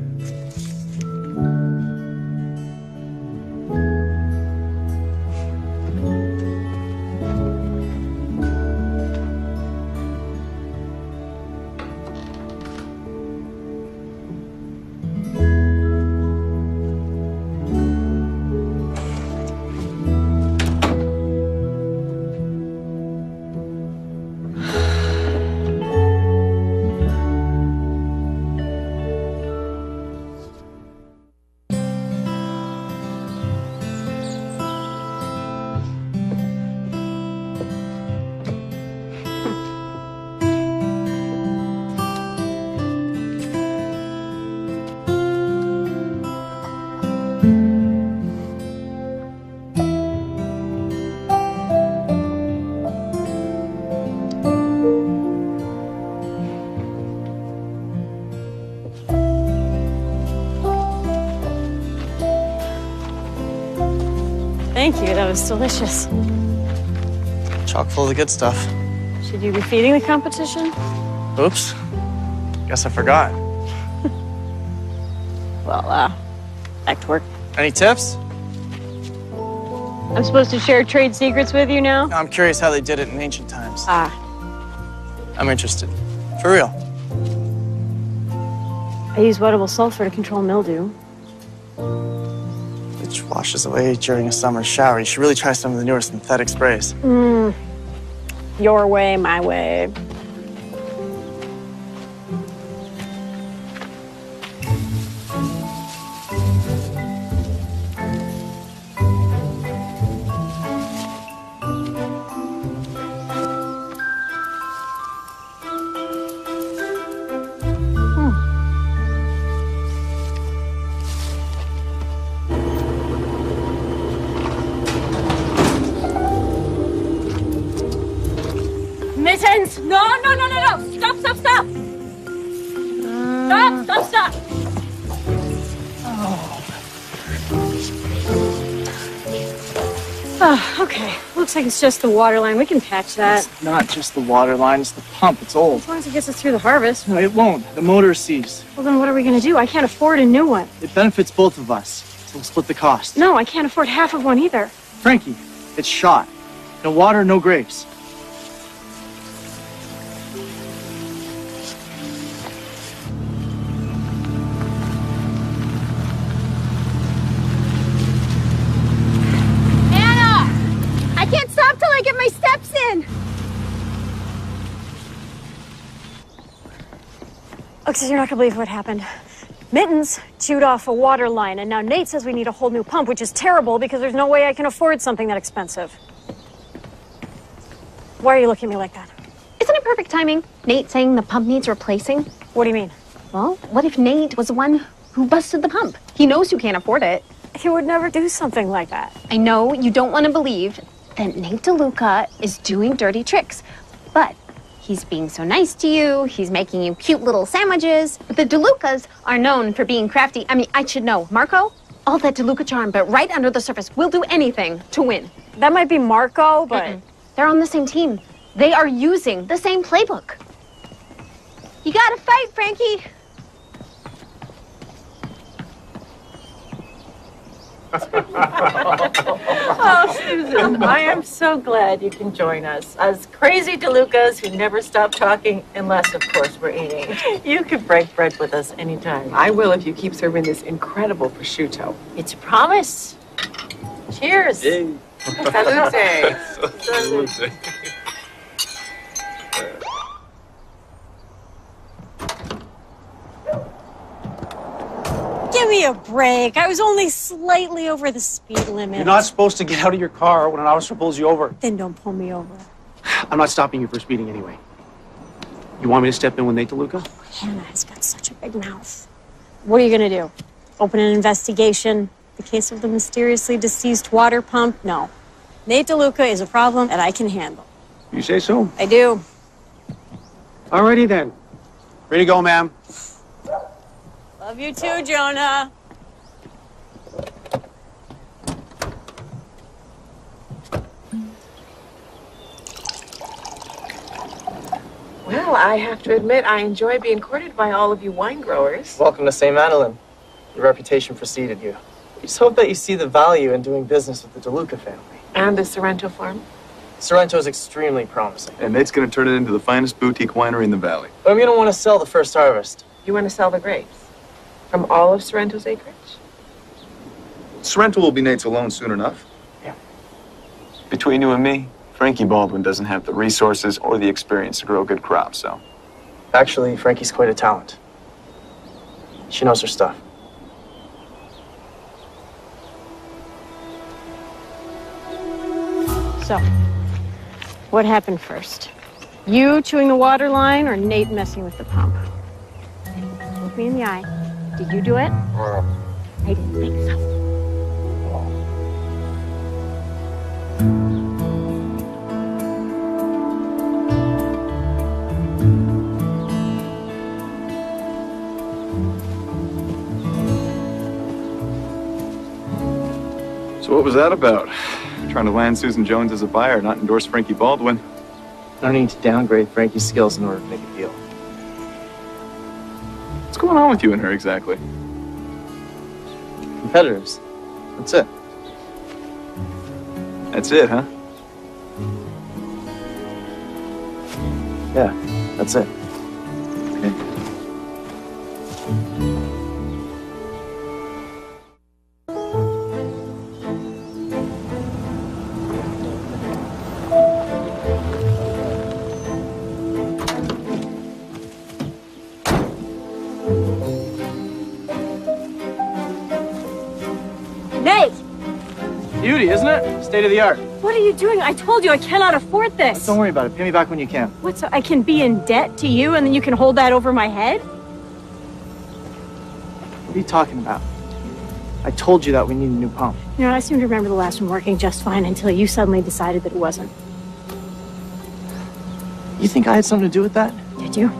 Thank you, that was delicious.
Chock full of the good stuff.
Should you be feeding the competition?
Oops. Guess I forgot.
Well, back to work.
Any tips?
I'm supposed to share trade secrets with you now?
I'm curious how they did it in ancient times.
Ah.
I'm interested. For real.
I use wettable sulfur to control mildew.
Which washes away during a summer shower. You should really try some of the newer synthetic sprays.
Your way, my way. Mittens! No! Stop! Stop! Oh, okay. Looks like it's just the water line. We can patch that.
It's not just the water line, it's the pump. It's old.
As long as it gets us through the harvest.
No, it won't. The motor is seized.
Well, then what are we going to do? I can't afford a new one.
It benefits both of us, so we'll split the cost.
No, I can't afford half of one either.
Frankie, it's shot. No water, no grapes.
I can't stop till I get my steps in. Okay, so you're not gonna believe what happened. Mittens chewed off a water line, and now Nate says we need a whole new pump, which is terrible because there's no way I can afford something that expensive. Why are you looking at me like that?
Isn't it perfect timing? Nate saying the pump needs replacing.
What do you mean?
Well, what if Nate was the one who busted the pump? He knows you can't afford it.
He would never do something like that.
I know you don't want to believe that Nate DeLuca is doing dirty tricks, but he's being so nice to you. He's making you cute little sandwiches. The DeLucas are known for being crafty. I mean, I should know. Marco, all that DeLuca charm, but right under the surface. We'll do anything to win.
That might be Marco, but...
They're on the same team. They are using the same playbook. You gotta fight, Frankie.
Oh, Susan, I am so glad you can join us. Us crazy DeLucas who never stop talking, unless, of course, we're eating. You could break bread with us anytime.
I will if you keep serving this incredible prosciutto.
It's a promise. Cheers.
Yay.
Salute.
Salute.
Give me a break. I was only slightly over the speed limit.
You're not supposed to get out of your car when an officer pulls you over.
Then don't pull me over.
I'm not stopping you for speeding anyway. You want me to step in with Nate DeLuca?
Hannah has got such a big mouth. What are you gonna do? Open an investigation? The case of the mysteriously deceased water pump? No. Nate DeLuca is a problem that I can handle.
You say so?
I do.
Alrighty then. Ready to go, ma'am.
Love you too, Jonah.
Well, I have to admit, I enjoy being courted by all of you wine growers.
Welcome to St. Madeleine. Your reputation preceded you. We just hope that you see the value in doing business with the DeLuca family.
And the Sorrento farm.
Sorrento is extremely promising.
And Nate's going to turn it into the finest boutique winery in the valley.
But we don't want to sell the first harvest.
You want to sell the grapes? From all of Sorrento's acreage?
Sorrento will be Nate's alone soon enough.
Yeah.
Between you and me, Frankie Baldwin doesn't have the resources or the experience to grow good crops, so.
Actually, Frankie's quite a talent. She knows her stuff.
So, what happened first? You chewing the water line or Nate messing with the pump? Look me in the eye. Did you do it? I didn't think so.
So what was that about? Trying to land Susan Jones as a buyer, not endorse Frankie Baldwin.
No need to downgrade Frankie's skills in order to make a deal.
What's going on with you and her exactly?
Competitors. That's it.
That's it, huh?
Yeah, that's it.
Okay.
Nate!
Beauty, isn't it? State of the art.
What are you doing? I told you I cannot afford this.
Don't worry about it. Pay me back when you can.
What, so I can be in debt to you and then you can hold that over my head?
What are you talking about? I told you that we need a new pump.
You know, I seem to remember the last one working just fine until you suddenly decided that it wasn't.
You think I had something to do with that?
Did you?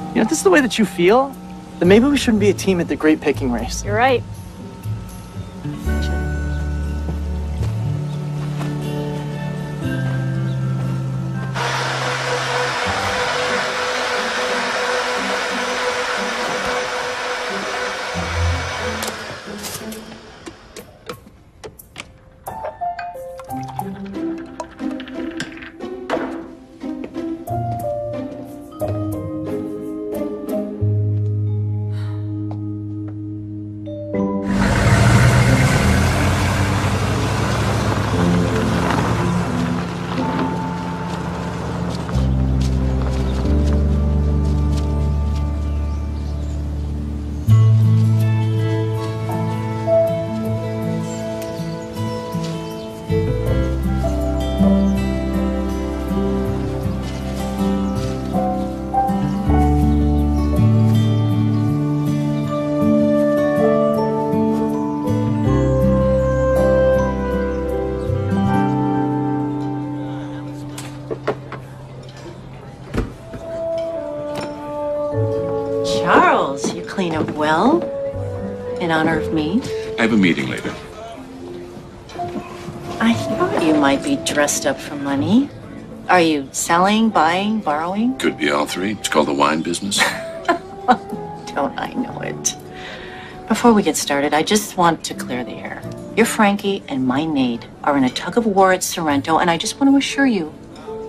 You know, if this is the way that you feel, then maybe we shouldn't be a team at the grape picking race.
You're right.
Charles, you clean up well. In honor of me?
I have a meeting later.
I thought you might be dressed up for money. Are you selling, buying, borrowing?
Could be all three. It's called the wine business.
Don't I know it? Before we get started, I just want to clear the air. Your Frankie and my Nate are in a tug of war at Sorrento, and I just want to assure you,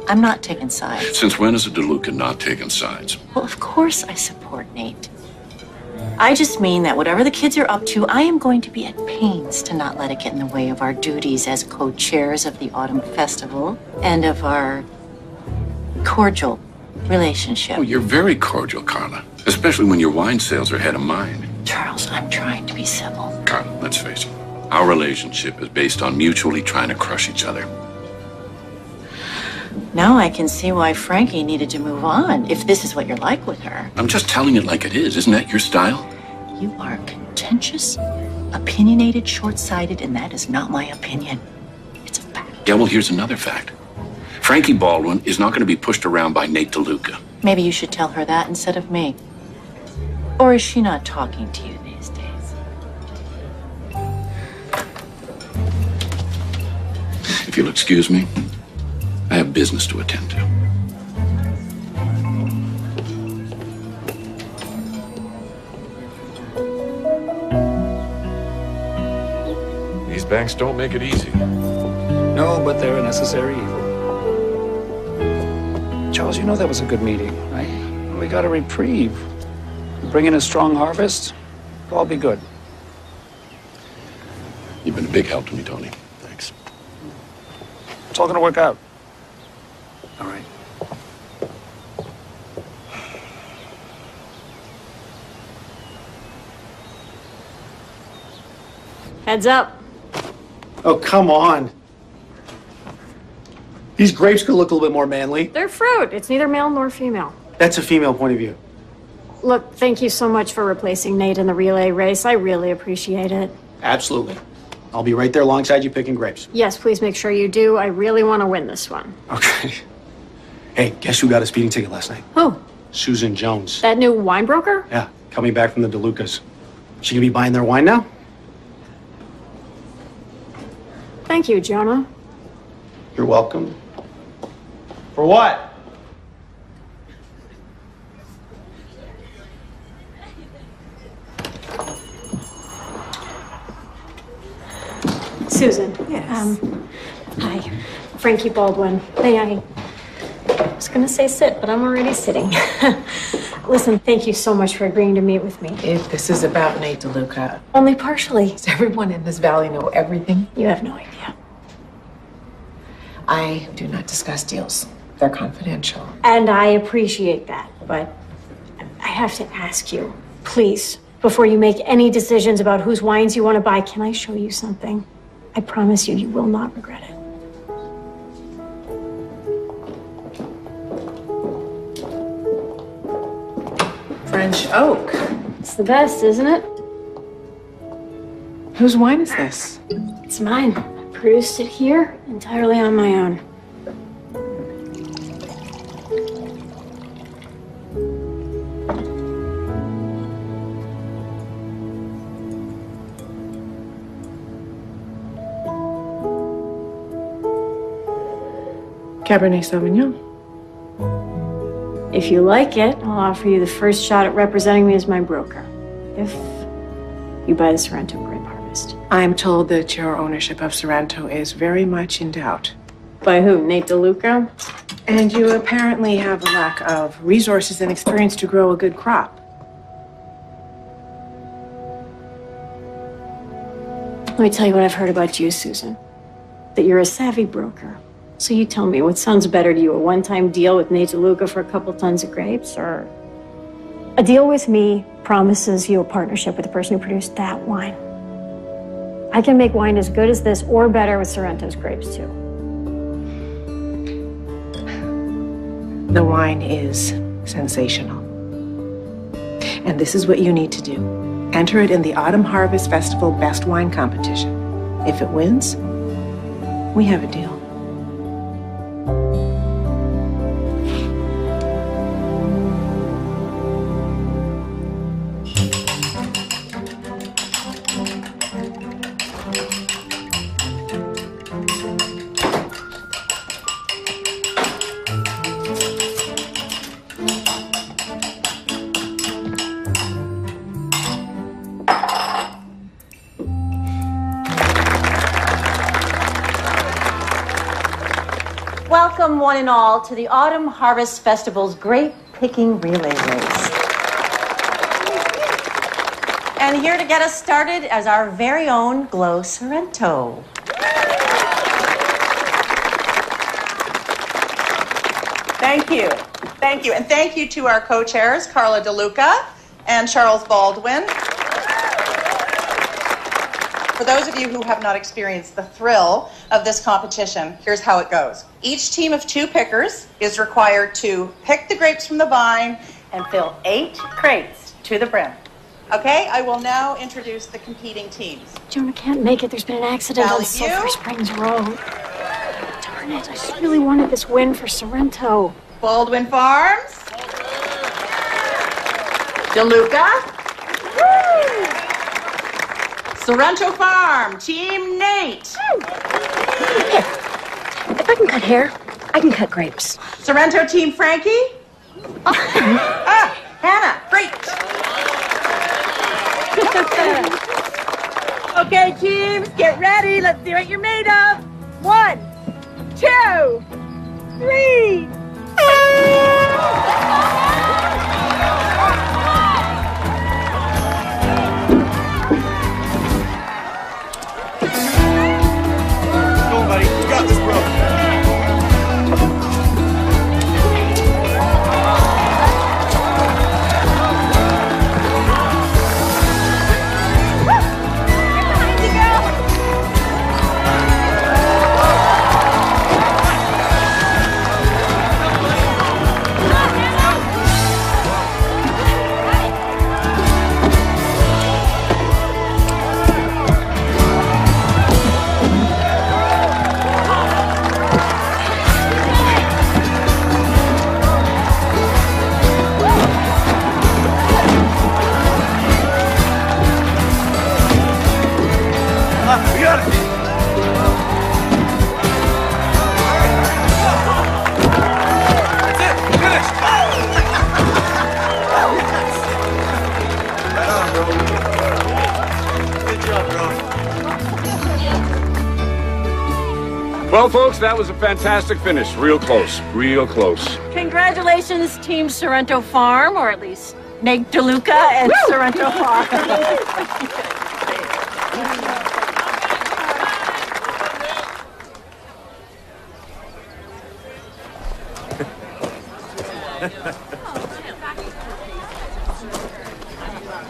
I'm not taking sides.
Since when is a DeLuca not taking sides?
Well, of course I support Nate. I just mean that whatever the kids are up to, I am going to be at pains to not let it get in the way of our duties as co-chairs of the Autumn Festival and of our cordial relationship.
Oh, you're very cordial, Carla. Especially when your wine sales are ahead of mine.
Charles, I'm trying to be civil.
Carla, let's face it. Our relationship is based on mutually trying to crush each other.
Now I can see why Frankie needed to move on, if this is what you're like with her.
I'm just telling it like it is. Isn't that your style?
You are contentious, opinionated, short-sighted, and that is not my opinion. It's a fact.
Yeah, well, here's another fact. Frankie Baldwin is not going to be pushed around by Nate DeLuca.
Maybe you should tell her that instead of me. Or is she not talking to you these days?
If you'll excuse me, I have business to attend to.
These banks don't make it easy.
No, but they're a necessary evil. Charles, you know that was a good meeting, right? We got a reprieve. Bring in a strong harvest, it'll all be good.
You've been a big help to me, Tony. Thanks.
It's all gonna work out. All right.
Heads up.
Oh, come on. These grapes could look a little bit more manly.
They're fruit. It's neither male nor female.
That's a female point of view.
Look, thank you so much for replacing Nate in the relay race. I really appreciate it.
Absolutely. I'll be right there alongside you picking grapes.
Yes, please make sure you do. I really want to win this one.
Okay. Hey, guess who got a speeding ticket last night?
Who?
Susan Jones.
That new wine broker?
Yeah, coming back from the DeLucas. She gonna be buying their wine now?
Thank you, Jonah.
You're welcome. For what?
Susan.
Yes.
Hi. Frankie Baldwin. May I was going to say sit, but I'm already sitting. Listen, thank you so much for agreeing to meet with me.
If this is about Nate DeLuca,
Only partially.
does everyone in this valley know everything?
You have no idea.
I do not discuss deals. They're confidential.
And I appreciate that, but I have to ask you, please, before you make any decisions about whose wines you want to buy, can I show you something? I promise you, you will not regret it.
French oak.
It's the best, isn't it?
Whose wine is this?
It's mine. I produced it here entirely on my own.
Cabernet Sauvignon.
If you like it, I'll offer you the first shot at representing me as my broker. If you buy the Sorrento grape harvest.
I'm told that your ownership of Sorrento is very much in doubt.
By who? Nate DeLuca?
And you apparently have a lack of resources and experience to grow a good crop.
Let me tell you what I've heard about you, Susan. That you're a savvy broker. So you tell me, what sounds better to you? A one-time deal with Nate DeLuca for a couple tons of grapes, or a deal with me promises you a partnership with the person who produced that wine? I can make wine as good as this or better with Sorrento's grapes, too.
The wine is sensational. And this is what you need to do. Enter it in the Autumn Harvest Festival Best Wine Competition. If it wins, we have a deal.
Welcome, one and all, to the Autumn Harvest Festival's grape picking relay race. And here to get us started is our very own Glo Sorrento.
Thank you. Thank you. And thank you to our co-chairs, Carla DeLuca and Charles Baldwin. For those of you who have not experienced the thrill of this competition, here's how it goes. Each team of 2 pickers is required to pick the grapes from the vine and fill 8 crates to the brim. Okay, I will now introduce the competing teams.
Jonah can't make it. There's been an accident
Valley
on Sulphur
View.
Springs Road. Darn it, I just really wanted this win for Sorrento.
Baldwin Farms. DeLuca. Sorrento Farm, Team Nate.
If I can cut hair, I can cut grapes.
Sorrento Team Frankie. Hannah, great.
Okay, teams, get ready. Let's see what you're made of. 1, 2, 3.
Go, buddy. You got this, bro. We got it! That's it! Finished! Right on, bro. Good job, bro.
Well, folks, that was a fantastic finish. Real close. Real close.
Congratulations, Team Sorrento Farm, or at least Nate DeLuca and Sorrento Farm.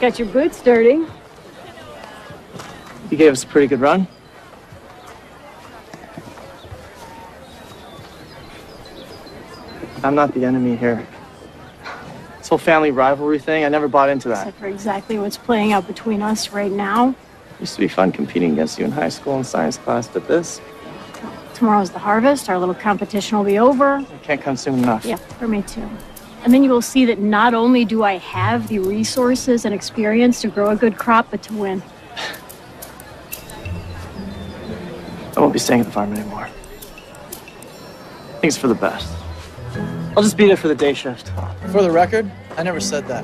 Got your boots dirty.
You gave us a pretty good run. I'm not the enemy here. This whole family rivalry thing, I never bought into that.
Except for exactly what's playing out between us right now.
Used to be fun competing against you in high school and science class, but this,
Tomorrow's the harvest. Our little competition will be over.
it can't come soon enough.
Yeah, for me too. And then you will see that not only do I have the resources and experience to grow a good crop, but to win.
I won't be staying at the farm anymore. I think it's for the best. I'll just be there for the day shift. For the record, I never said that.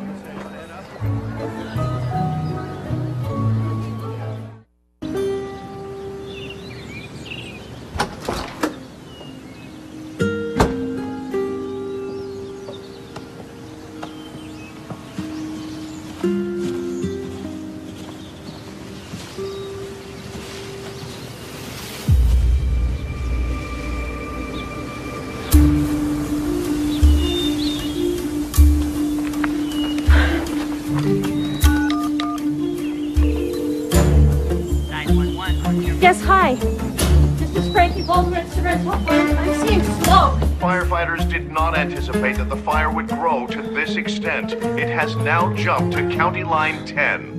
Yes, hi. This is Frankie Baldwin at Sorrento Farm. I'm seeing smoke.
Firefighters did not anticipate that the fire would grow to this extent. It has now jumped to County Line 10.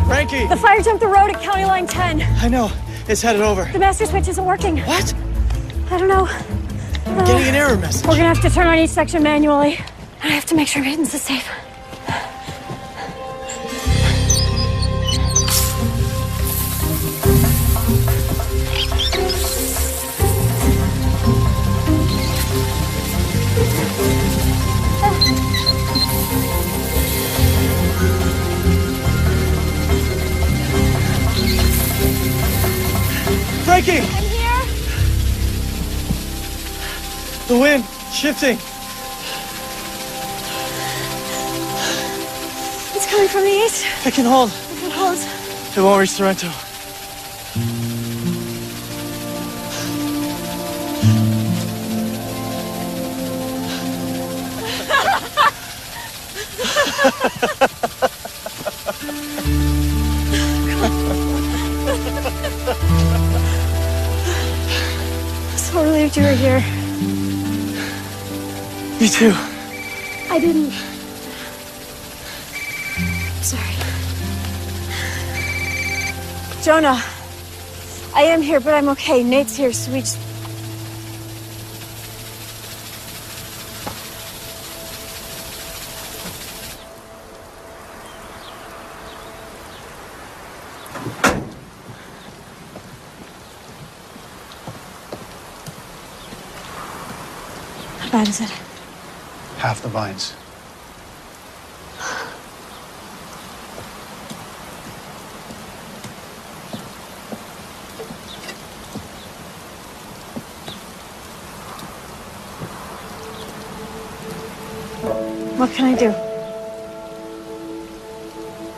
Frankie!
The fire jumped the road at County Line 10.
I know. It's headed over.
The master switch isn't working.
What?
I don't know.
I'm getting an error message.
We're gonna have to turn on each section manually. I have to make sure Mittens is safe.
The wind shifting.
It's coming from the east.
I can hold.
If it holds.
It won't reach Sorrento.
So relieved you were here.
Me too.
I didn't. Sorry. Jonah, I am here, but I'm okay. Nate's here, so we just... How bad is it?
Half the vines.
What can I do?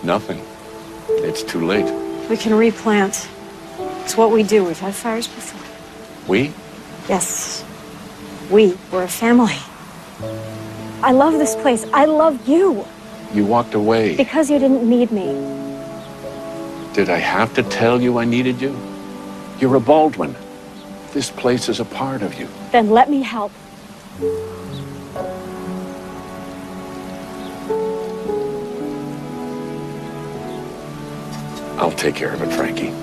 Nothing. It's too late.
We can replant. It's what we do. We've had fires before.
We?
Yes. We're a family. I love this place. I love you.
You walked away.
Because you didn't need me.
Did I have to tell you I needed you? You're a Baldwin. This place is a part of you.
Then let me help.
I'll take care of it, Frankie.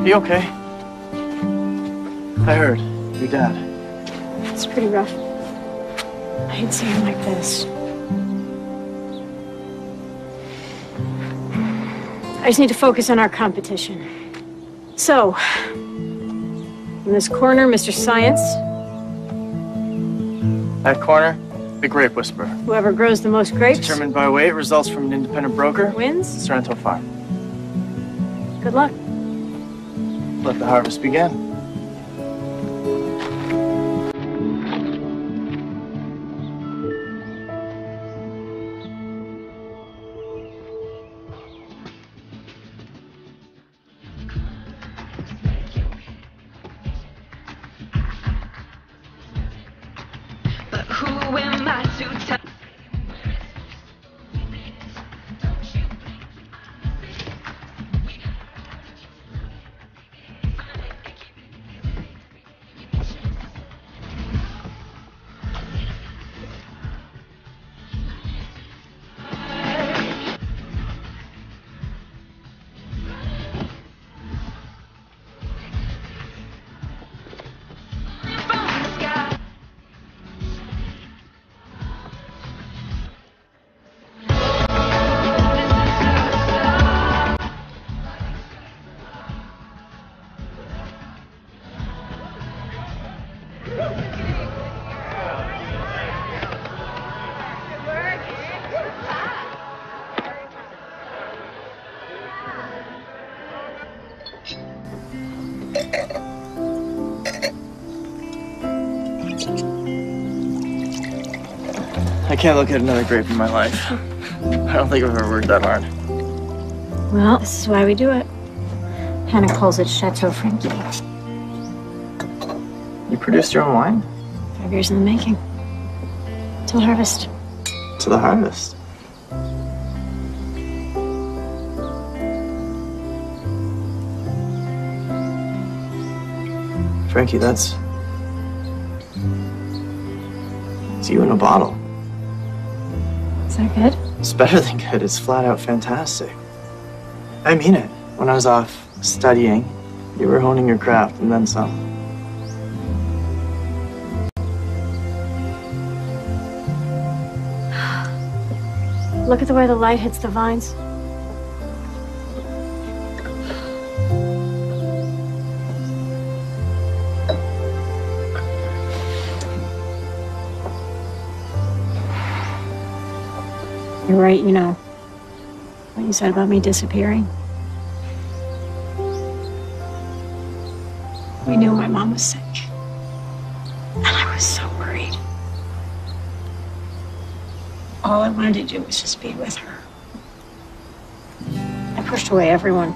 You okay? I heard. Your dad.
It's pretty rough. I ain't seen him like this. I just need to focus on our competition. So, in this corner, Mr. Science.
That corner, the grape whisperer.
Whoever grows the most grapes
Determined by weight, results from an independent broker.
wins.
Sorrento Farm.
Good luck.
Let the harvest begin.
Who am I to tell?
I can't look at another grape in my life. I don't think I've ever worked that hard.
Well, this is why we do it. Hannah calls it Chateau Frankie.
You produced your own wine?
5 years in the making. Till harvest.
To the harvest. Frankie, that's it's you in a bottle.
Is that good?
It's better than good. It's flat out fantastic. I mean it. When I was off studying, you were honing your craft and then some.
Look at the way the light hits the vines. You're right, you know. What you said about me disappearing. We knew my mom was sick. And I was so worried. All I wanted to do was just be with her. I pushed away everyone.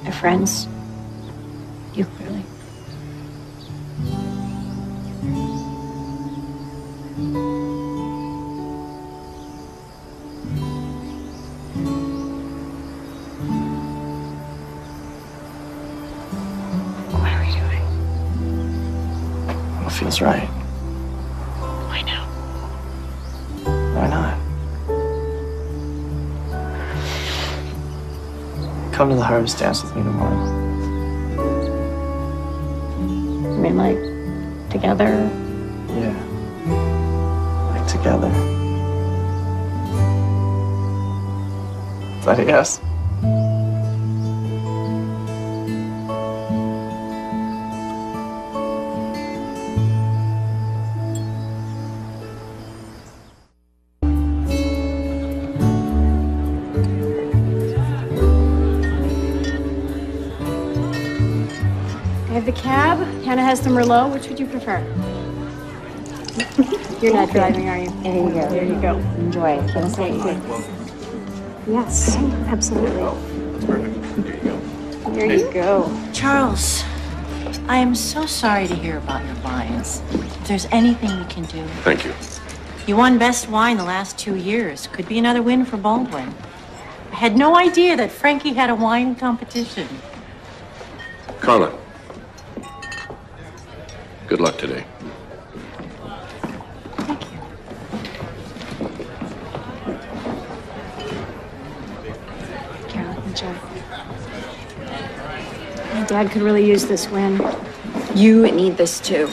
My friends. You, clearly.
What are we doing? What feels right?
Why now?
Why not? Come to the harvest dance with me tomorrow.
I mean, like, together?
Yeah. Like together. Is that a yes?
I have the cab. Hannah has the Merlot. Which would you prefer? You're not driving, are you?
There you go.
There you go.
Enjoy. Get us
Yes, absolutely. There you go.
Charles, I am so sorry to hear about your vines. If there's anything we can do.
Thank you.
You won Best Wine the last 2 years. Could be another win for Baldwin. I had no idea that Frankie had a wine competition.
Carla. Good luck today.
Carol, enjoy. My dad could really use this win.
You need this too.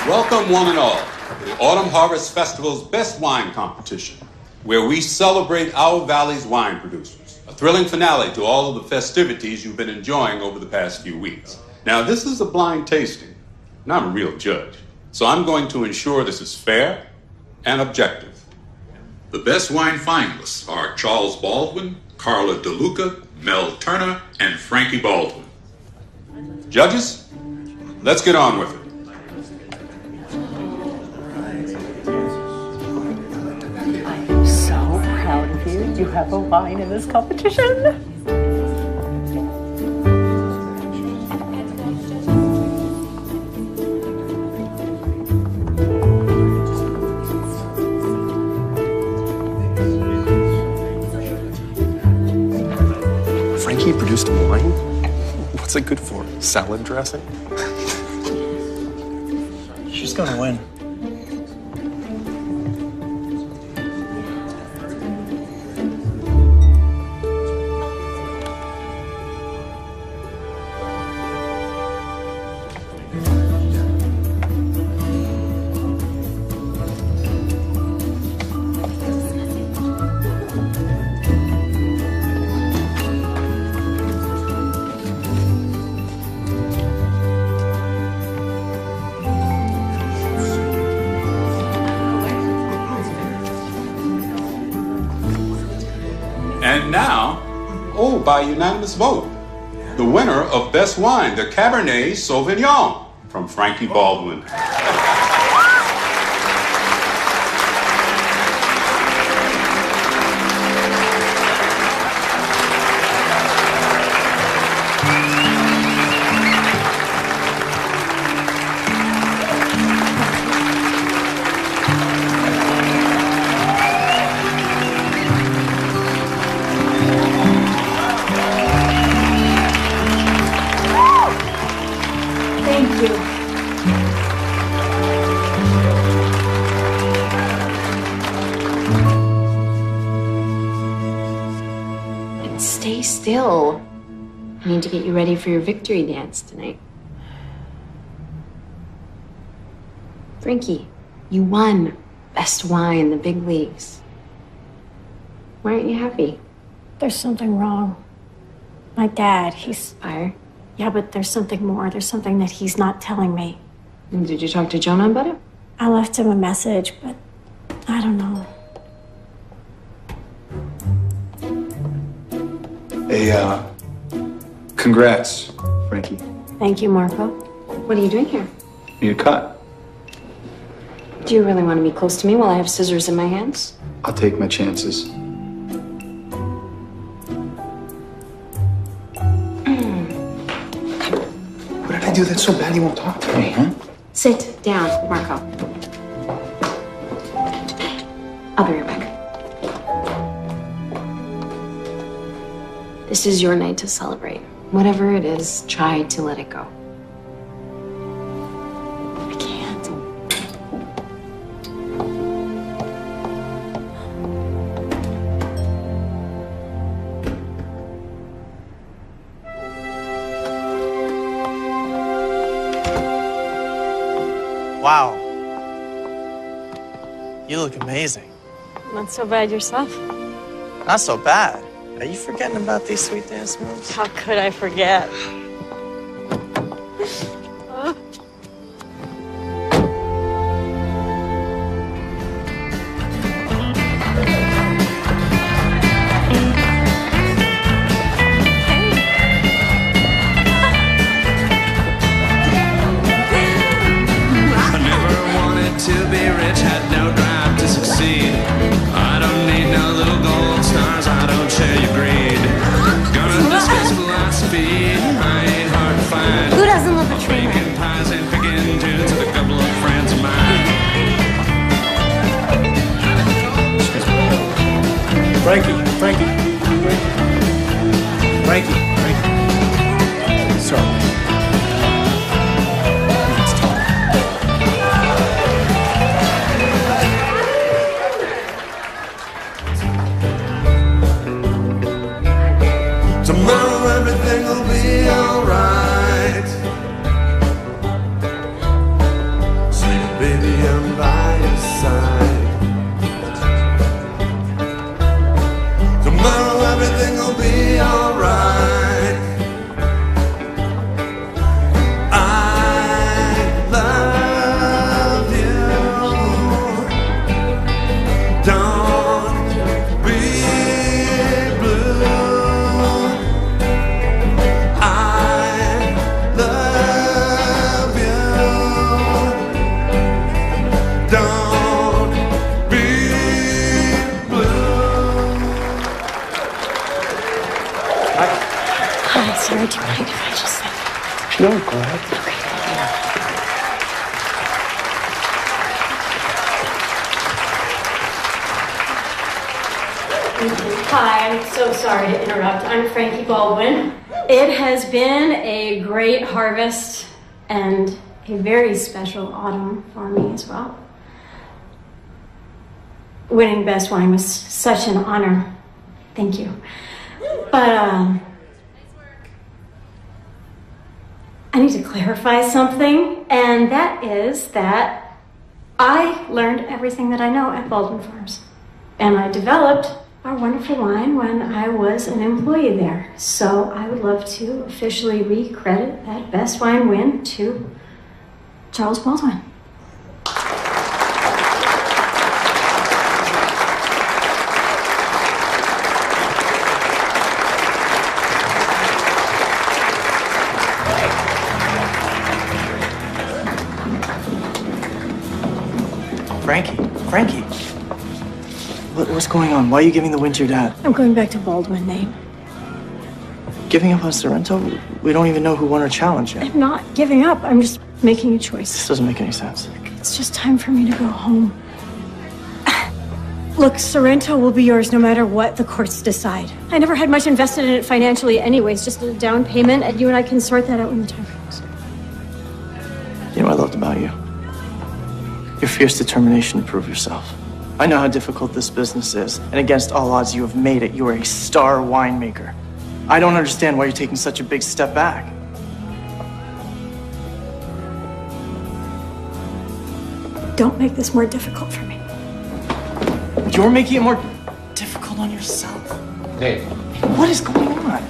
Welcome, one and all, to the Autumn Harvest Festival's Best Wine Competition, where we celebrate our valley's wine producers. A thrilling finale to all of the festivities you've been enjoying over the past few weeks. Now, this is a blind tasting, and I'm a real judge, so I'm going to ensure this is fair and objective. The best wine finalists are Charles Baldwin, Carla DeLuca, Mel Turner, and Frankie Baldwin. Judges, let's get on with it.
I'm so proud of you. You have a wine in this competition.
Frankie produced a wine? What's it good for? Salad dressing?
She's gonna win.
And now, by unanimous vote, the winner of Best Wine, the Cabernet Sauvignon from Frankie Baldwin.
Thank you.
And stay still. I need to get you ready for your victory dance tonight. Frankie, you won Best Wine, the big leagues. Why aren't you happy?
There's something wrong. My dad, he's...
Fire?
Yeah, but there's something more. There's something that he's not telling me.
And did you talk to Jonah about it?
I left him a message, but I don't know.
Hey, congrats, Frankie.
Thank you, Marco.
What are you doing here?
Need a cut?
Do you really want to be close to me while I have scissors in my hands?
I'll take my chances. What did I do that's so bad he won't talk to me, huh?
Sit down, Marco. I'll be right back. This is your night to celebrate. Whatever it is, try to let it go. I can't.
Wow. You look amazing.
Not so bad yourself.
Not so bad. Are you forgetting about these sweet dance moves?
How could I forget?
To be rich, had no drive to succeed. I don't need no little gold stars, I don't share your greed. Gonna discuss philosophy, I ain't hard to find.
Who doesn't love a train wreck?
Baking pies and picking tunes with a couple of friends of mine.
Frankie. Sorry.
Tomorrow everything will be alright. Sweet baby, I'm by your side. Tomorrow everything will be alright. I love you. Don't be blue.
Sorry, do you mind if I just like...
No, go ahead.
Hi, I'm so sorry to interrupt. I'm Frankie Baldwin. It has been a great harvest and a very special autumn for me as well. Winning Best Wine was such an honor. Thank you. But, I need to clarify something, and that is that I learned everything that I know at Baldwin Farms. And I developed our wonderful wine when I was an employee there. So I would love to officially recredit that Best Wine win to Charles Baldwin.
Frankie. What's going on? Why are you giving the win to your dad?
I'm going back to Baldwin, Nate.
Giving up on Sorrento? We don't even know who won our challenge yet.
I'm not giving up. I'm just making a choice.
This doesn't make any sense.
It's just time for me to go home. Look, Sorrento will be yours no matter what the courts decide. I never had much invested in it financially anyways, just a down payment, and you and I can sort that out when the time comes.
You know what I loved about you? Your fierce determination to prove yourself. I know how difficult this business is, and against all odds, you have made it. You are a star winemaker. I don't understand why you're taking such a big step back.
Don't make this more difficult for me.
You're making it more difficult on yourself.
Nate.
What is going on?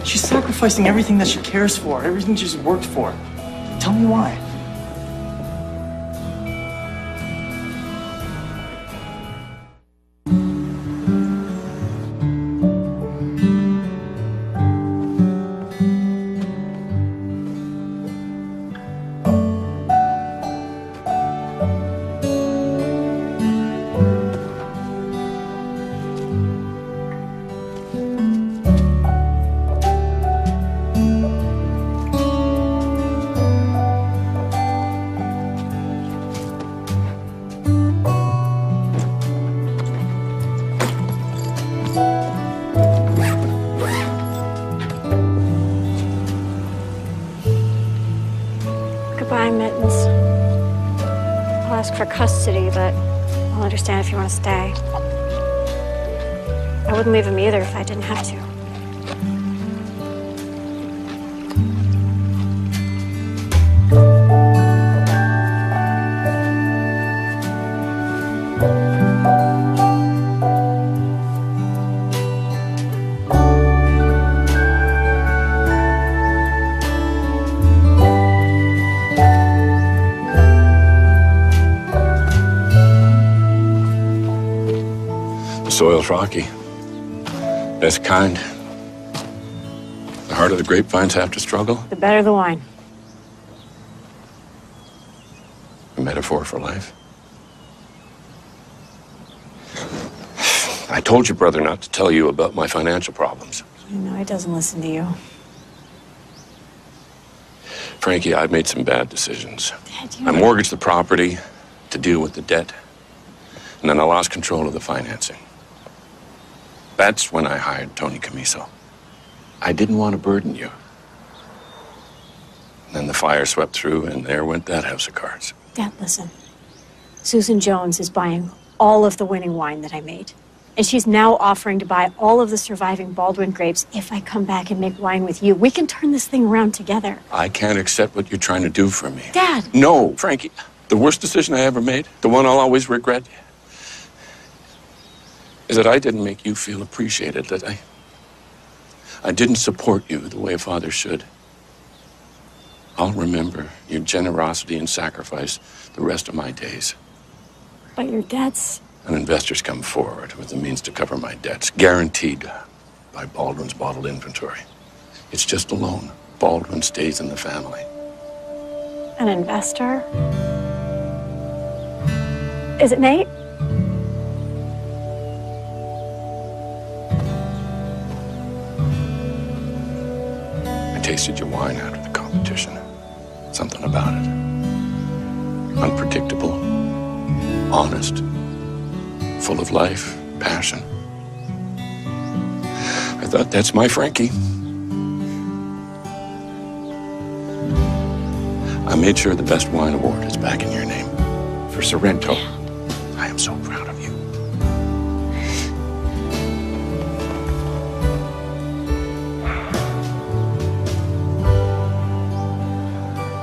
She's sacrificing everything that she cares for, everything she's worked for. Tell me why.
I'll ask for custody, but I'll understand if you want to stay. I wouldn't leave him either if I didn't have to.
The soil's rocky. Best kind. The heart of the grapevines have to struggle.
The better the wine.
A metaphor for life. I told your brother not to tell you about my financial problems.
I know he doesn't listen to you.
Frankie, I've made some bad decisions.
Dad,
I mortgaged the property to deal with the debt, and then I lost control of the financing. That's when I hired Tony Camiso. I didn't want to burden you. And then the fire swept through, and there went that house of cards.
Dad, listen. Susan Jones is buying all of the winning wine that I made. And she's now offering to buy all of the surviving Baldwin grapes if I come back and make wine with you. We can turn this thing around together.
I can't accept what you're trying to do for me.
Dad!
No, Frankie. The worst decision I ever made, the one I'll always regret, is that I didn't make you feel appreciated, that I didn't support you the way a father should. I'll remember your generosity and sacrifice the rest of my days.
But your debts...
And investors come forward with the means to cover my debts, guaranteed by Baldwin's bottled inventory. It's just a loan. Baldwin stays in the family.
An investor? Is it Nate?
I tasted your wine after the competition. Something about it. Unpredictable, honest, full of life, passion. I thought, that's my Frankie. I made sure the Best Wine Award is back in your name. For Sorrento. I am so proud of you.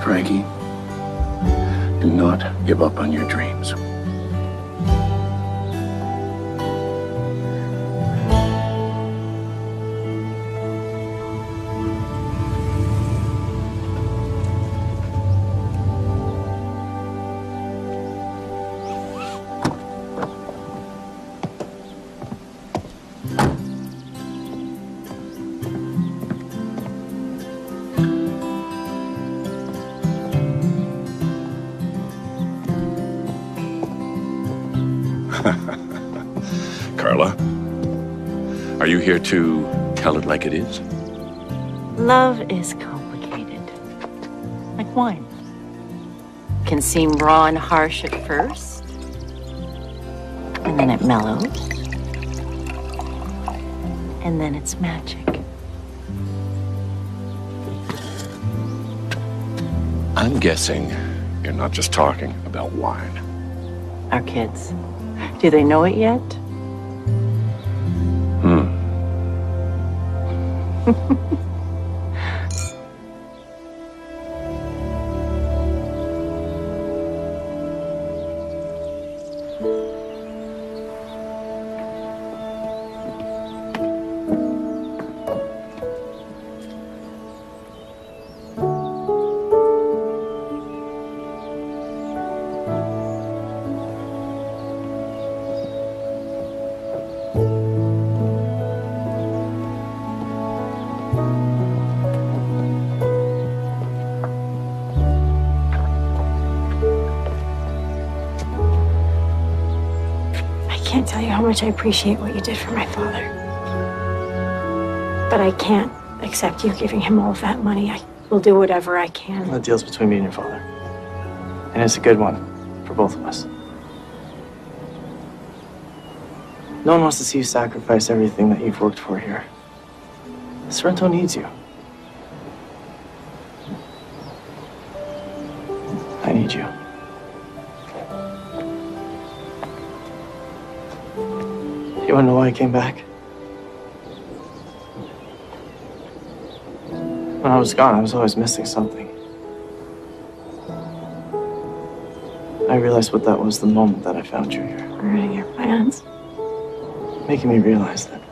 Frankie, do not give up on your dreams. Carla, are you here to tell it like it is?
Love is complicated. Like wine. Can seem raw and harsh at first, and then it mellows, and then it's magic.
I'm guessing you're not just talking about wine.
Our kids. Do they know it yet?
I can't tell you how much I appreciate what you did for my father. But I can't accept you giving him all of that money. I will do whatever I can.
The deal's between me and your father. And it's a good one for both of us. No one wants to see you sacrifice everything that you've worked for here. Sorrento needs you. I need you. You wanna know why I came back? When I was gone, I was always missing something. I realized what that was the moment that I found you here.
Ruining your plans.
Making me realize that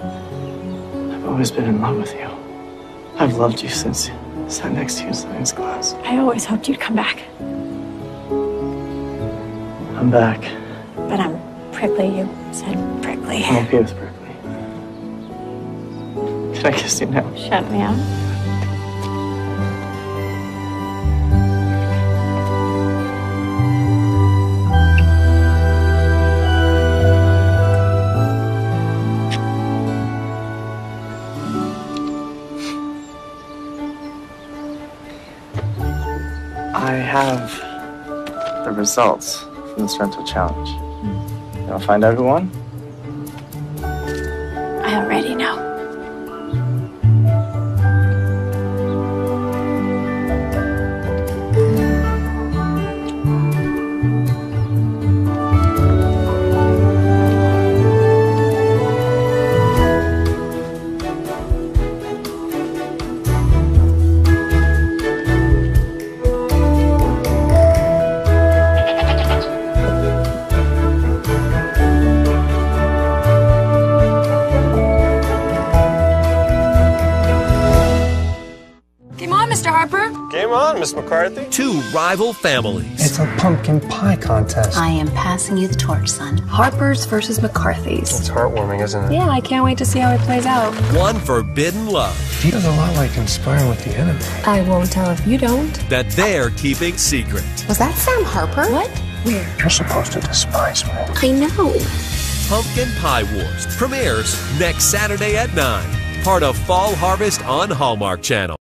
I've always been in love with you. I've loved you since I sat next to you in science class.
I always hoped you'd come back.
I'm back.
But I'm prickly. You said prickly.
I'm okay with prickly. Can I kiss you now?
Shut me up.
I have the results from this rental challenge. You want to find out who won?
I already know.
Game on, Mr. Harper.
Game on, Miss McCarthy.
Two rival families.
It's a pumpkin pie contest.
I am passing you the torch, son. Harper's versus McCarthy's.
It's heartwarming, isn't it?
Yeah, I can't wait to see how it plays out.
One forbidden love.
Feels a lot like conspiring with the enemy.
I won't tell if you don't.
That they're keeping secret.
Was that Sam Harper? What? Where?
You're supposed to despise me.
I know.
Pumpkin Pie Wars premieres next Saturday at 9. Part of Fall Harvest on Hallmark Channel.